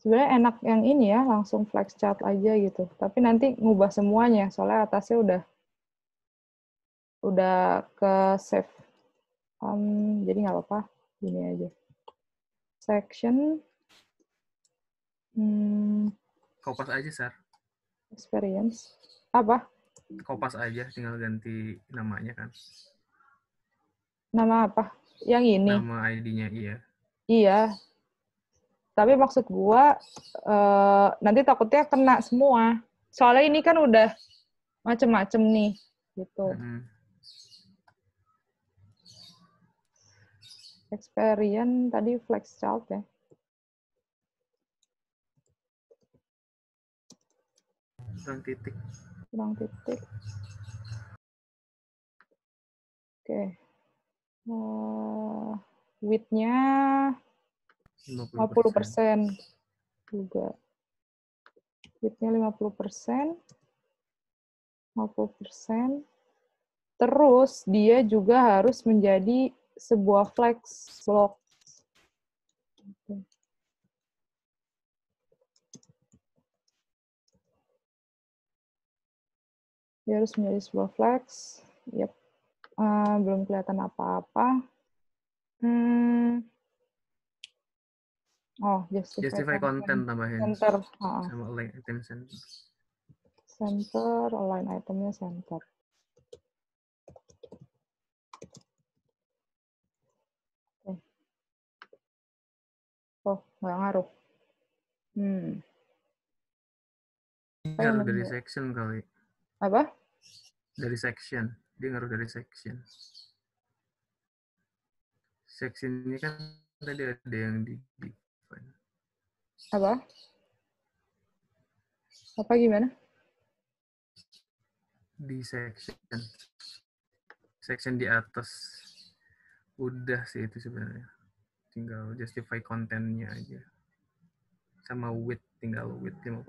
Sebenarnya enak yang ini ya, langsung flex chart aja gitu. Tapi nanti ngubah semuanya, soalnya atasnya udah ke save. Jadi nggak apa-apa, gini aja. Section. Kopas aja, Sar. Experience. Apa? Kopas aja, tinggal ganti namanya kan. Nama apa? Yang ini? Nama ID-nya, iya. Iya. Tapi maksud gua, nanti takutnya kena semua. Soalnya ini kan udah macem-macem nih. Gitu. Experience tadi flex chart ya. Kurang titik. Oke. Width-nya 50% juga. Width-nya 50%. 50%. Terus dia juga harus menjadi sebuah flex block. Dia harus menjadi sebuah flex. Yep. Belum kelihatan apa-apa. Justify content tambahin. Center. Sama align item center. Center, align itemnya center. Okay. Oh, nggak ngaruh. Ngaruh dari section kali. Apa? Dari section. Dia ngaruh dari section. Section ini kan tadi ada yang di define. Apa? Apa gimana? Di section. Section di atas. Udah sih itu sebenarnya. tinggal justify kontennya aja. Sama width, tinggal width 50%.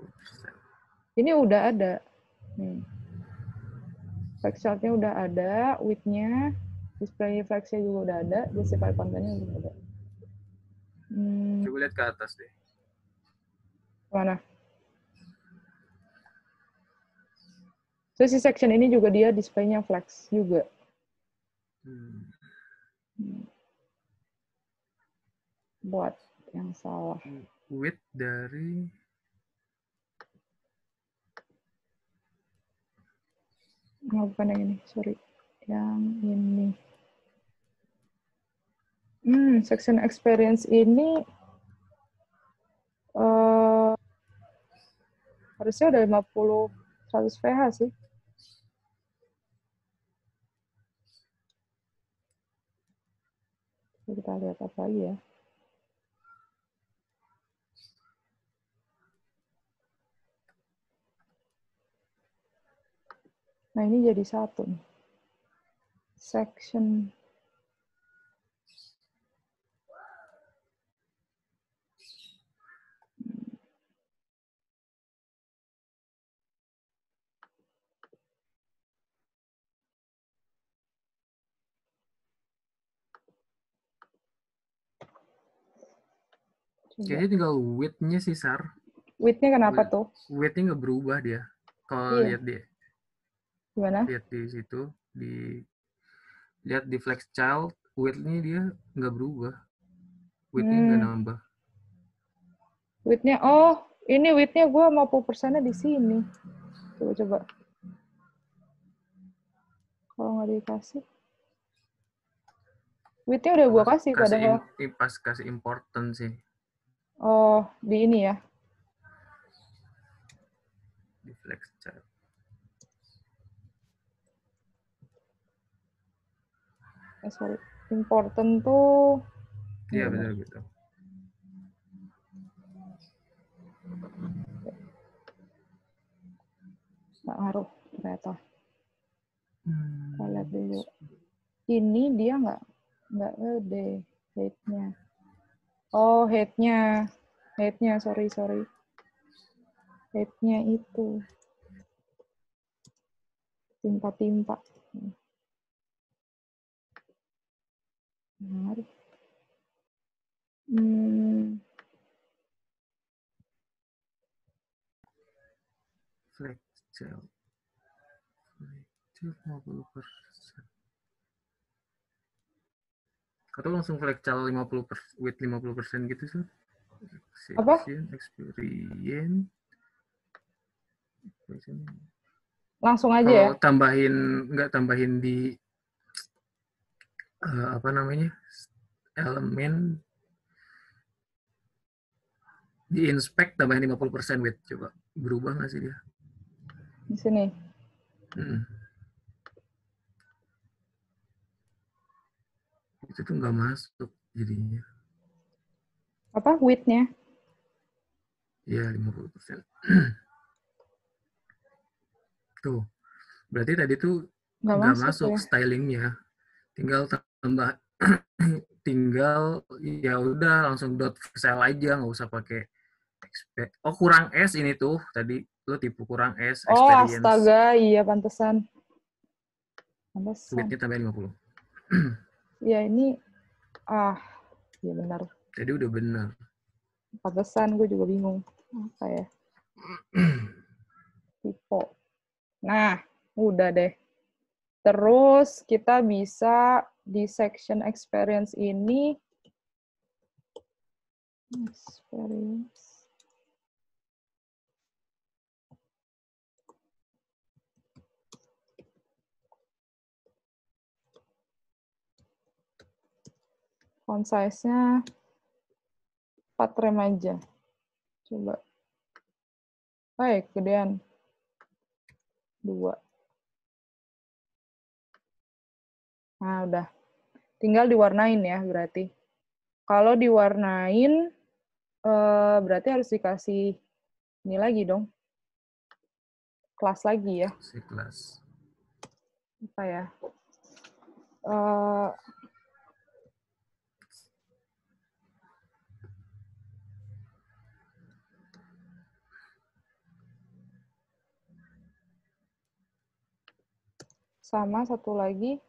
Ini udah ada. Flex chart-nya udah ada, width-nya, display flex-nya juga udah ada, justify kontennya juga ada. Coba lihat ke atas deh. Mana? So, si section ini juga dia display-nya flex juga. Buat yang salah. Width dari bukan yang ini, sorry. Yang ini. Section experience ini harusnya udah 50 100 VH sih. Kita lihat apa lagi ya. Nah, ini jadi satu nih. Section. Kayaknya tinggal width-nya sih, Sar. Width-nya kenapa tuh? Width-nya nggak berubah dia. Kalau lihat di gimana? Lihat di situ, lihat di flex child, width-nya dia nggak berubah. Width-nya nggak nambah. Width-nya, ini width-nya gue 50%-nya di sini. Coba. Kalau nggak dikasih. Width-nya udah gue kasih padahal. Pas kasih important sih. Oh, di ini ya? Di flex child. Sorry. Important tuh... Iya, benar gitu. Nggak ngaruh, ternyata. Kita lihat dulu. Ini dia nggak gede height-nya. Oh, height-nya. Height-nya, sorry. Height-nya itu. Timpa-timpa. Ngaruh. Flex child. 50%. Atau langsung flex child 50% with 50% gitu sih. Apa? Experience. Langsung aja kalau ya? tambahin di apa namanya, elemen di inspect tambahin 50% width, coba berubah nggak sih dia? Di sini. Itu tuh nggak masuk jadinya. Apa width-nya? Iya, 50%. Tuh, berarti tadi tuh nggak masuk ya? stylingnya. Tinggal tambah tinggal ya udah langsung dot cell aja, nggak usah pakai kurang S ini tuh tadi lo tipe kurang S experience. Astaga, iya pantesan. Width-nya tambahin 50. Ya ini iya benar. Tadi udah benar. Pantesan gue juga bingung. Apa ya? Tipe. Nah, udah deh. Terus kita bisa di section experience ini font size-nya 4 rem aja. Coba. Baik, gedean. 2. Nah, udah. Tinggal diwarnain ya, berarti. Kalau diwarnain, berarti harus dikasih ini lagi dong. Kelas lagi ya. Kelas. Apa ya? sama satu lagi.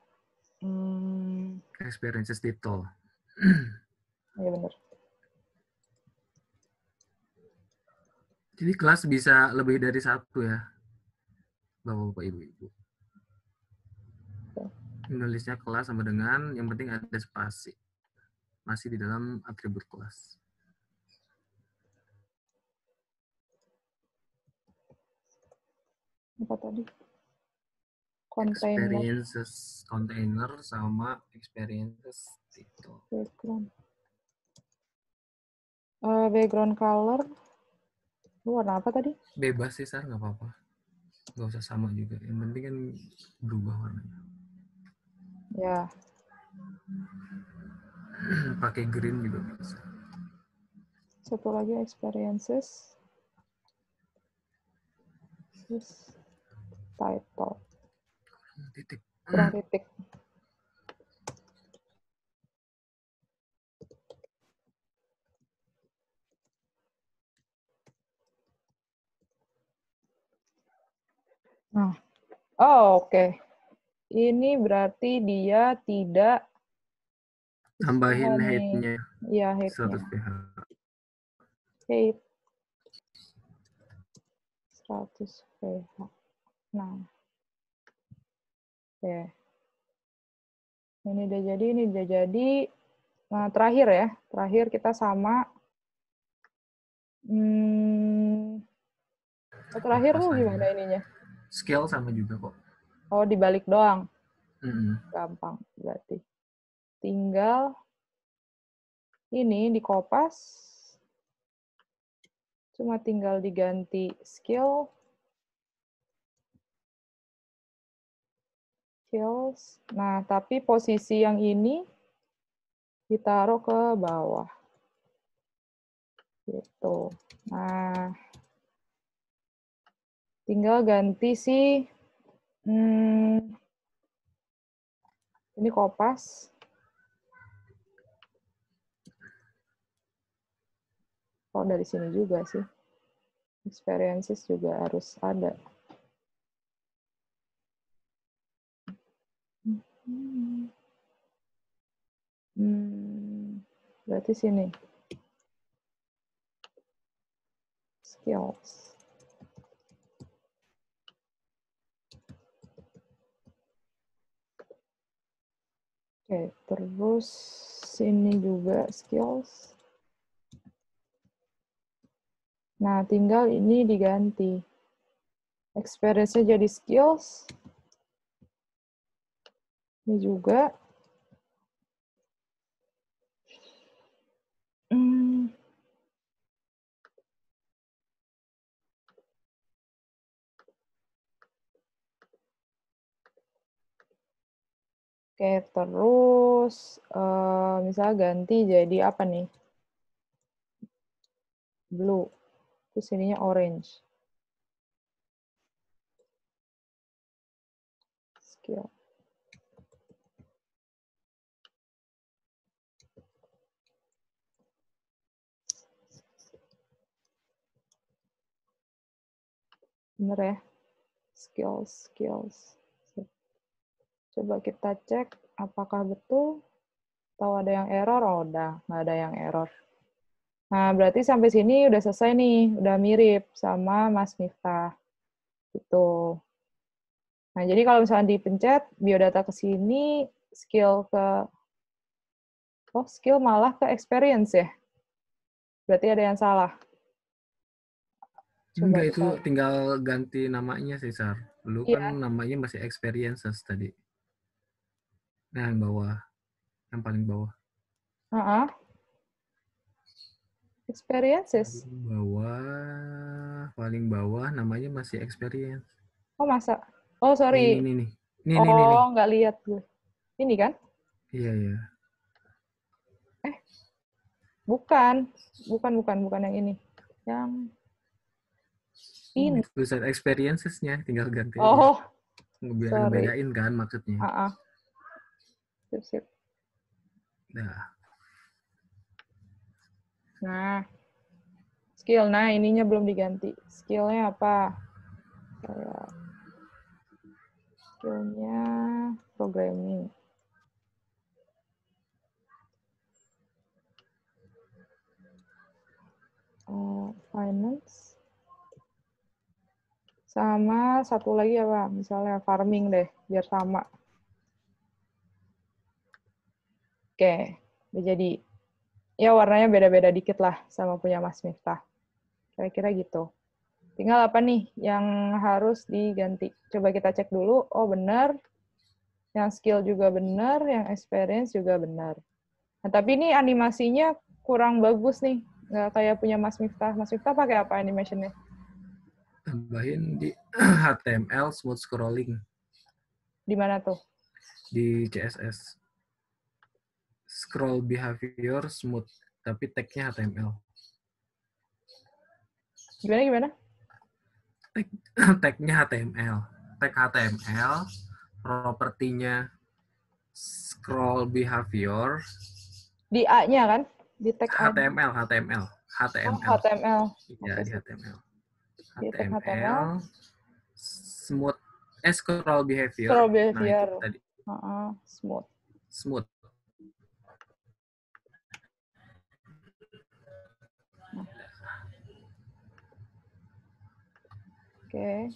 Experiences title. Ya benar. Jadi kelas bisa lebih dari satu ya, Bapak-Bapak, Ibu-Ibu. Menulisnya kelas sama dengan, yang penting ada spasi. Masih di dalam atribut kelas. Apa tadi? Container. Experiences container sama experiences title. Background. Background color. Lu warna apa tadi? Bebas sih, Sar, nggak apa-apa. Nggak usah sama juga. Yang penting kan berubah warnanya. Ya. Pakai green juga bisa. Satu lagi experiences. Terus title. Titik. Kurang titik. Nah. Oh, oke. Ini berarti dia tidak Tambahin nih. height-nya Ya, height-nya. 100 pH. Height 100 pH. Nah. Oke. Ini udah jadi, ini udah jadi. Nah, terakhir ya. Terakhir kita sama. Terakhir Pas tuh aja. gimana ininya? Scale sama juga kok. Oh, dibalik doang. Mm-mm. Gampang berarti. Tinggal ini dikopas. Cuma tinggal diganti skills. Nah, tapi posisi yang ini ditaruh ke bawah. Gitu. Nah, tinggal ganti si ini kopas. Oh, dari sini juga sih. Experiences juga harus ada. Berarti sini. Skills. Oke, terus sini juga skills. Nah, tinggal ini diganti. Experience-nya jadi skills. Ini juga. Oke, terus misalnya ganti jadi apa nih? Blue. Terus ininya orange. Skill. Bener ya? Skills. Coba kita cek apakah betul. Tahu ada yang error? Oh, udah. Nggak ada yang error. Nah, berarti sampai sini udah selesai nih. Udah mirip sama Mas Miftah. Gitu. Nah, jadi kalau misalnya dipencet, biodata ke sini, skill malah ke experience ya? Berarti ada yang salah. Coba Enggak, itu kita... tinggal ganti namanya sih, Sar. Dulu kan Iya. namanya masih experiences tadi. Nah, yang bawah. Yang paling bawah. Experiences. Paling bawah namanya masih experience. Oh, masa? Oh, sorry. Nih. Oh, nggak lihat gue. Ini kan? Iya, iya. Bukan yang ini. Yang ini. Tulisan experiences-nya tinggal ganti aja. Oh, Biar sorry. ngebedain kan maksudnya. Sip. Nah. Nah, skill. Nah, ininya belum diganti. Skillnya apa? Kayak Skillnya programming. Finance. Sama satu lagi apa? Misalnya farming deh, biar sama. Oke, udah jadi. Ya warnanya beda-beda dikit lah sama punya Mas Miftah. Kira-kira gitu. Tinggal apa nih yang harus diganti? Coba kita cek dulu. Oh benar. Yang skill juga benar, yang experience juga benar. Nah, tapi ini animasinya kurang bagus nih. Nggak kayak punya Mas Miftah. Mas Miftah pakai apa animationnya? Tambahin di HTML smooth scrolling Di mana tuh? di CSS. Scroll behavior smooth, tapi tag-nya HTML. Gimana? Tag-nya HTML. Tag HTML, propertinya scroll behavior. Di A-nya kan? Di tag A-nya. HTML. Oh, HTML. Ya, Oke, di sip. HTML. Di tag HTML. Smooth, scroll behavior. Scroll Nah, itu behavior. tadi. Smooth. Smooth. Oke.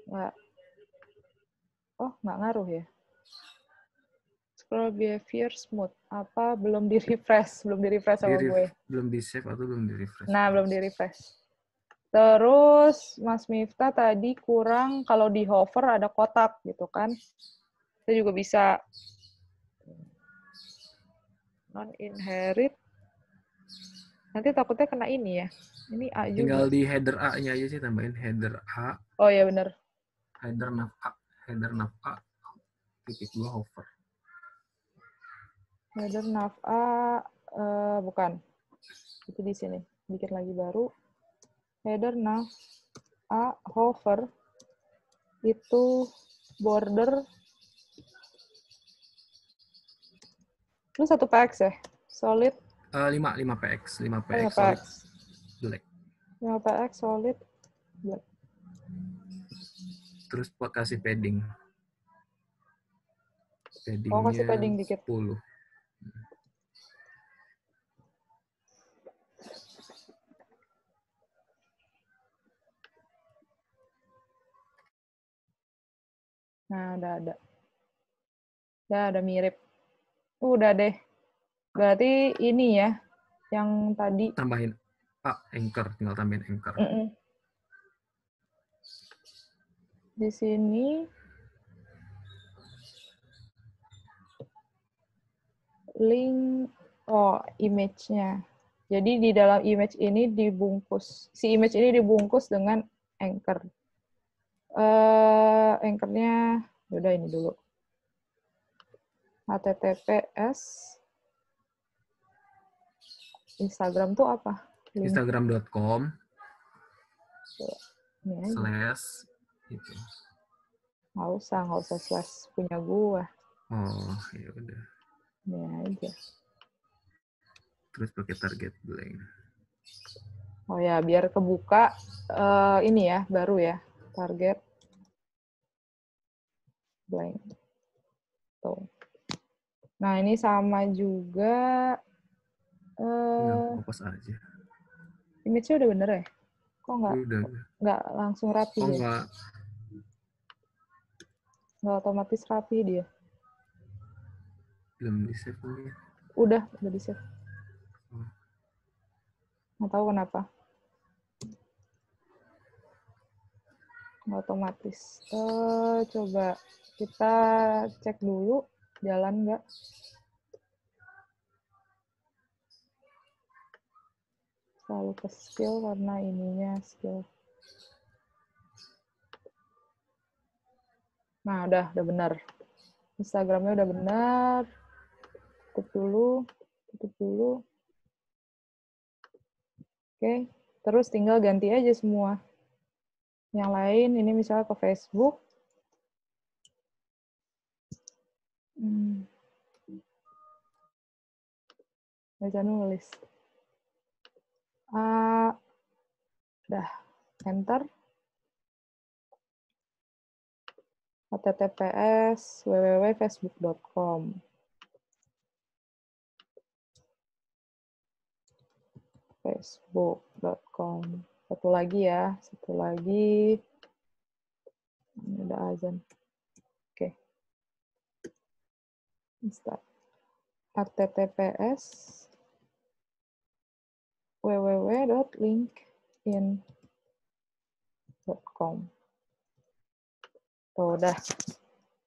Nggak. Oh, nggak ngaruh ya? Scroll behavior smooth. Apa belum di-refresh? Belum di-refresh sama gue. Belum di-save atau belum di-refresh? Nah, belum di-refresh. Terus Mas Miftah tadi kurang kalau di hover ada kotak gitu kan. Kita juga bisa non-inherit. Nanti takutnya kena ini ya. Ini A juga. Tinggal di header A-nya aja sih, tambahin header A. Oh iya benar. Header nav A. Titik 2 hover. Header nav A, bukan. Itu di sini. Bikin lagi baru. Header nav A hover itu border lu 1 px ya? Solid 5 px, 5 px 5 solid px. black. 5 px solid black. Terus kasih padding. Oh, kasih Paddingnya padding dikit. 10. Nah, udah ada. Udah mirip. Udah deh. Berarti ini ya, yang tadi. Tambahin anchor, tinggal tambahin anchor. Di sini link image-nya. Jadi di dalam image ini dibungkus, si image ini dibungkus dengan anchor. Anchor-nya udah ini dulu. HTTPS Instagram tuh apa? Instagram.com / gitu. Nggak usah slash punya gua. Oh, ya udah. Ini aja. Terus pakai target blank. Oh ya, biar kebuka ini ya, baru ya. Target blank. Tuh. Nah, ini sama juga Fokus aja. image-nya udah bener ya? Kok nggak langsung rapi ya? Nggak otomatis rapi dia. Belum di-save lagi. Udah di-save. Nggak tahu kenapa. Nggak otomatis. Coba kita cek dulu jalan nggak. Selalu ke skill karena ininya skill. Nah, udah benar. Instagramnya udah benar. Tutup dulu. Oke, terus tinggal ganti aja semua. Yang lain, ini misalnya ke Facebook. Bisa nulis. Udah, enter. https www.facebook.com. Facebook.com. Satu lagi ya, satu lagi. Ini udah azan. Oke. Start. https www.linkedin.com. Tuh, udah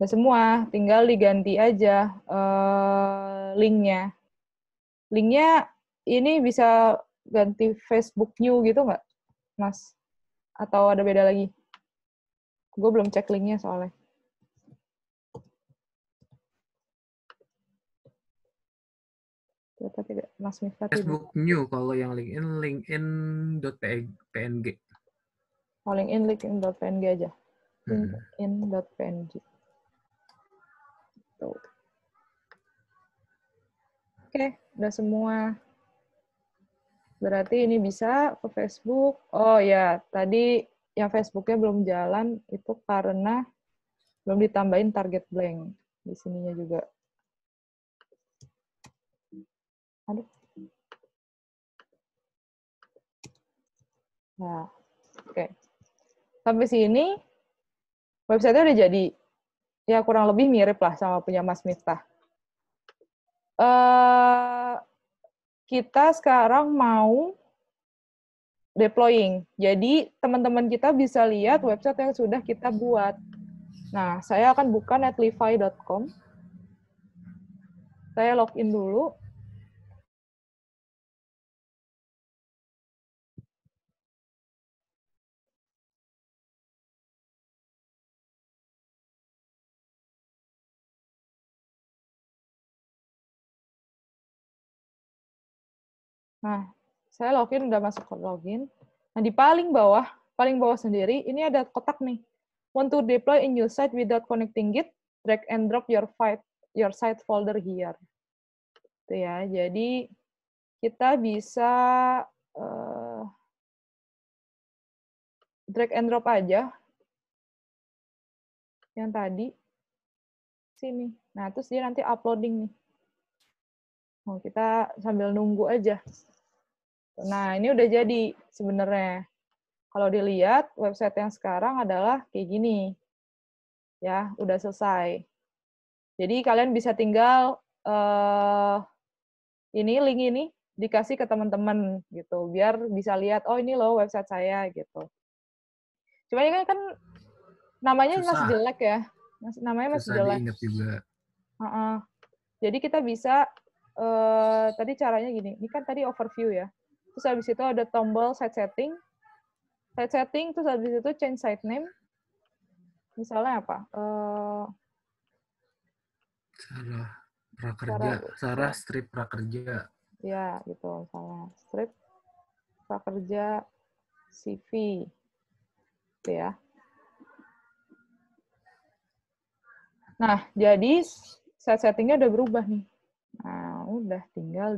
semua. Tinggal diganti aja linknya. Linknya ini bisa ganti Facebook New gitu nggak, Mas? Atau ada beda lagi? Gue belum cek linknya soalnya. Ternyata tidak, Mas Miftah tidak. Facebook New kalau yang linkedin.png. Oh, linkedin.png aja. linkedin.png. Tuh. Oke, udah semua. Berarti ini bisa ke Facebook. Oh ya, tadi yang Facebooknya belum jalan itu karena belum ditambahin target blank. Di sininya juga. Aduh. Nah, oke. Sampai sini, website-nya udah jadi. Ya, kurang lebih mirip lah sama punya Mas Miftah. Kita sekarang mau deploying. Jadi, teman-teman kita bisa lihat website yang sudah kita buat. Nah, saya akan buka netlify.com. Saya login dulu. Nah, saya login, udah masuk ke login. Nah, di paling bawah sendiri, ini ada kotak nih. Want to deploy a new site without connecting Git? Drag and drop your site folder here. Itu ya, jadi kita bisa drag and drop aja yang tadi sini. Nah, terus dia nanti uploading nih. Oh, kita sambil nunggu aja. Nah, ini udah jadi sebenarnya. Kalau dilihat, website yang sekarang adalah kayak gini. Ya, udah selesai. Jadi kalian bisa tinggal link ini dikasih ke teman-teman gitu, biar bisa lihat, oh ini loh website saya gitu. Cuma ini kan namanya Susah. masih jelek ya, namanya masih jelek. Diingat juga. Jadi kita bisa tadi caranya gini, ini kan tadi overview ya. Terus habis itu ada tombol site setting, terus habis itu change site name. Misalnya apa? Sarah strip prakerja. Ya, gitu. Misalnya strip prakerja CV. Gitu ya. Nah, jadi settingnya udah berubah nih. Nah, udah tinggal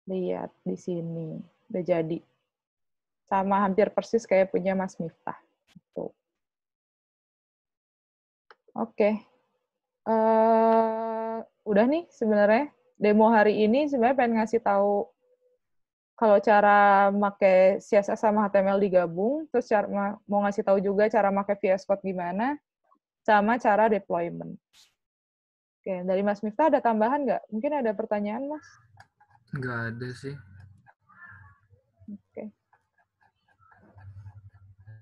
lihat di sini. Udah jadi. Sama hampir persis kayak punya Mas Miftah. Tuh. Oke. Udah nih sebenarnya. Demo hari ini sebenarnya pengen ngasih tahu kalau cara pakai CSS sama HTML digabung, terus mau ngasih tahu juga cara pakai VS Code gimana, sama cara deployment. Oke, dari Mas Miftah ada tambahan nggak? Mungkin ada pertanyaan, Mas? Nggak ada sih. Oke.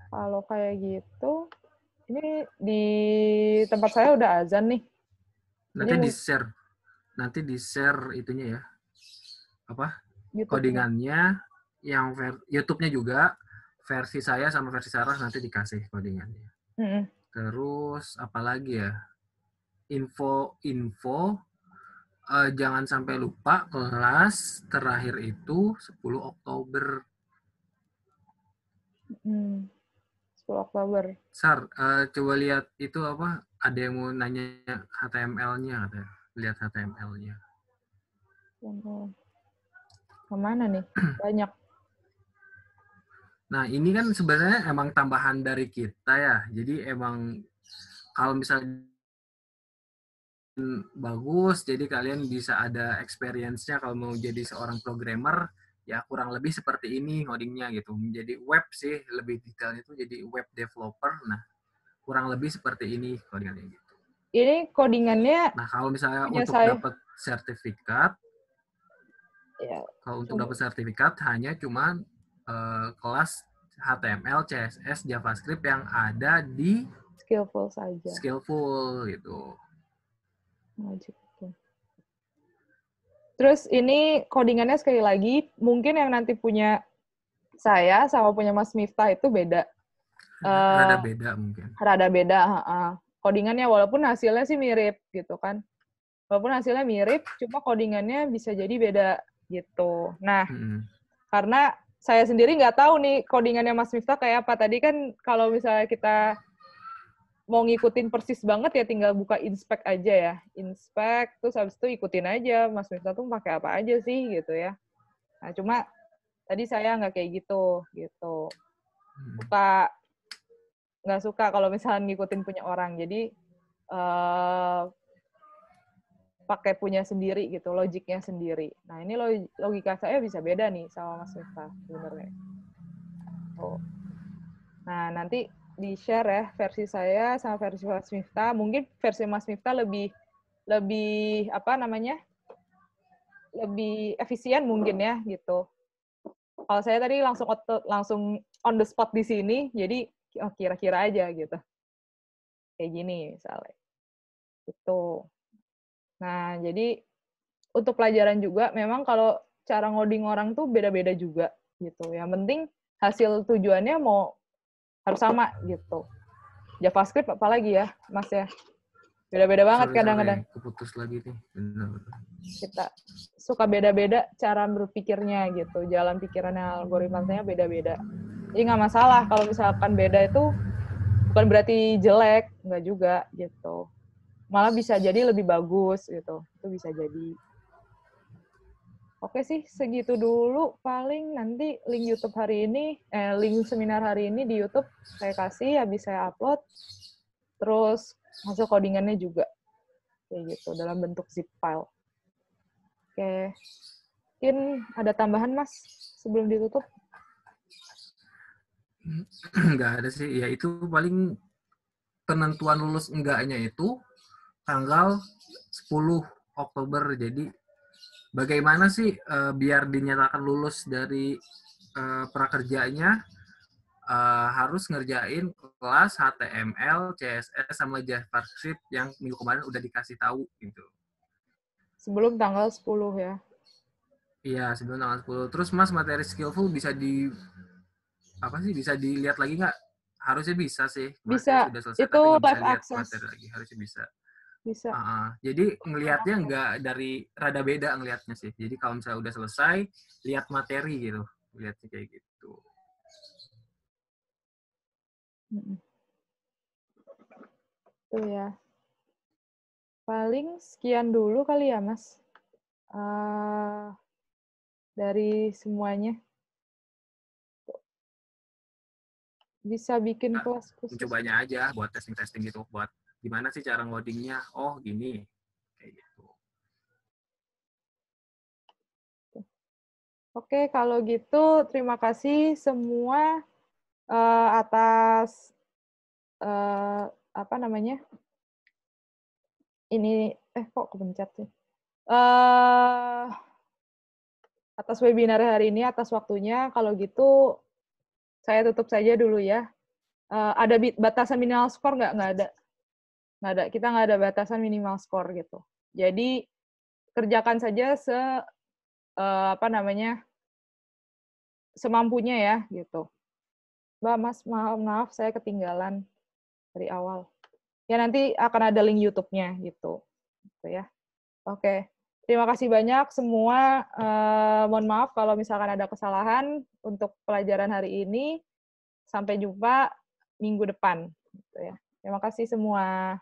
Kalau kayak gitu, ini di tempat saya udah azan nih. Nanti di-share itunya ya. Apa? YouTube-nya. Codingannya, yang YouTube-nya juga, versi saya sama versi Sarah nanti dikasih codingannya. Terus apalagi ya? Info jangan sampai lupa kelas terakhir itu 10 Oktober. 10 Oktober. Sar, coba lihat itu apa? Ada yang mau nanya HTML-nya, lihat HTML-nya. Kemana nih? Banyak. Nah, ini kan sebenarnya emang tambahan dari kita ya. Jadi emang Kalau misalnya bagus, jadi kalian bisa ada experience-nya kalau mau jadi seorang programmer, ya kurang lebih seperti ini ngodingnya gitu. Menjadi web sih, lebih detailnya itu jadi web developer, nah kurang lebih seperti ini codingannya gitu. Ini codingannya Nah kalau misalnya punya untuk saya. dapat sertifikat, Ya, kalau untuk dapat sertifikat hanya cuma kelas HTML, CSS, JavaScript yang ada di skillful saja. Skillful gitu. Terus ini codingannya sekali lagi, mungkin yang nanti punya saya sama punya Mas Miftah itu beda. Rada beda mungkin. Rada beda, codingannya walaupun hasilnya sih mirip gitu kan. Walaupun hasilnya mirip, cuma codingannya bisa jadi beda gitu. Nah, karena saya sendiri nggak tahu nih codingannya Mas Miftah kayak apa. Tadi kan kalau misalnya kita mau ngikutin persis banget ya tinggal buka inspect aja ya. Inspect, terus habis itu ikutin aja Mas Miftah tuh pakai apa aja sih gitu ya. Nah, cuma tadi saya nggak kayak gitu. Nggak suka kalau misalnya ngikutin punya orang. Jadi, pakai punya sendiri gitu, logiknya sendiri. Nah, ini logika saya bisa beda nih sama Mas Miftah sebenarnya. Nah, nanti di-share ya versi saya sama versi Mas Miftah. Mungkin versi Mas Miftah lebih apa namanya? Lebih efisien mungkin ya gitu. Kalau saya tadi langsung on the spot di sini, jadi kira-kira aja gitu. Kayak gini misalnya. Itu. Nah, jadi untuk pelajaran juga memang kalau cara ngoding orang tuh beda-beda juga gitu. Yang penting hasil tujuannya harus sama gitu. JavaScript apalagi ya, Mas ya. Beda-beda banget kadang-kadang. Keputus lagi nih. Kita suka beda-beda cara berpikirnya gitu. Jalan pikirannya algoritmanya beda-beda. Jadi nggak masalah kalau misalkan beda itu bukan berarti jelek, nggak juga gitu. Malah bisa jadi lebih bagus gitu. Itu bisa jadi. Oke sih, segitu dulu. Paling nanti link YouTube hari ini, link seminar hari ini di YouTube saya kasih, habis saya upload. Terus hasil codingannya juga. Kayak gitu, dalam bentuk zip file. Oke. Mungkin ada tambahan, Mas, sebelum ditutup? Nggak ada sih. Ya itu paling penentuan lulus enggaknya itu tanggal 10 Oktober. Jadi bagaimana sih biar dinyatakan lulus dari prakerjanya, harus ngerjain kelas HTML, CSS, sama JavaScript yang minggu kemarin udah dikasih tahu gitu. Sebelum tanggal 10 ya? Iya, sebelum tanggal 10. Terus Mas, materi skillful bisa bisa dilihat lagi nggak? Harusnya bisa sih. Mas Bisa. sudah selesai Itu tapi nggak bisa live lihat access. materi lagi. Harusnya bisa. Bisa. Jadi ngelihatnya nggak dari rada beda ngelihatnya sih. Jadi kalau misalnya udah selesai, lihat materi gitu. Lihatnya kayak gitu. Itu ya. Paling sekian dulu kali ya, Mas. Dari semuanya. Bisa bikin kelas khusus. Mencobanya aja buat testing-testing gitu. Buat gimana sih cara ngodingnya. Oh, gini. Kayak gitu. Oke, kalau gitu terima kasih semua atas apa namanya? Ini kok kepencet sih? Atas webinar hari ini, atas waktunya. Kalau gitu saya tutup saja dulu ya. Ada batasan minimal skor nggak? Nggak ada. Nggak ada. Kita nggak ada batasan minimal skor gitu. Jadi kerjakan saja semampunya ya gitu. Mbak, Mas, maaf saya ketinggalan dari awal. Ya nanti akan ada link YouTube-nya gitu ya. Oke. Terima kasih banyak semua. Mohon maaf kalau misalkan ada kesalahan untuk pelajaran hari ini. Sampai jumpa minggu depan. Gitu ya. Terima kasih semua.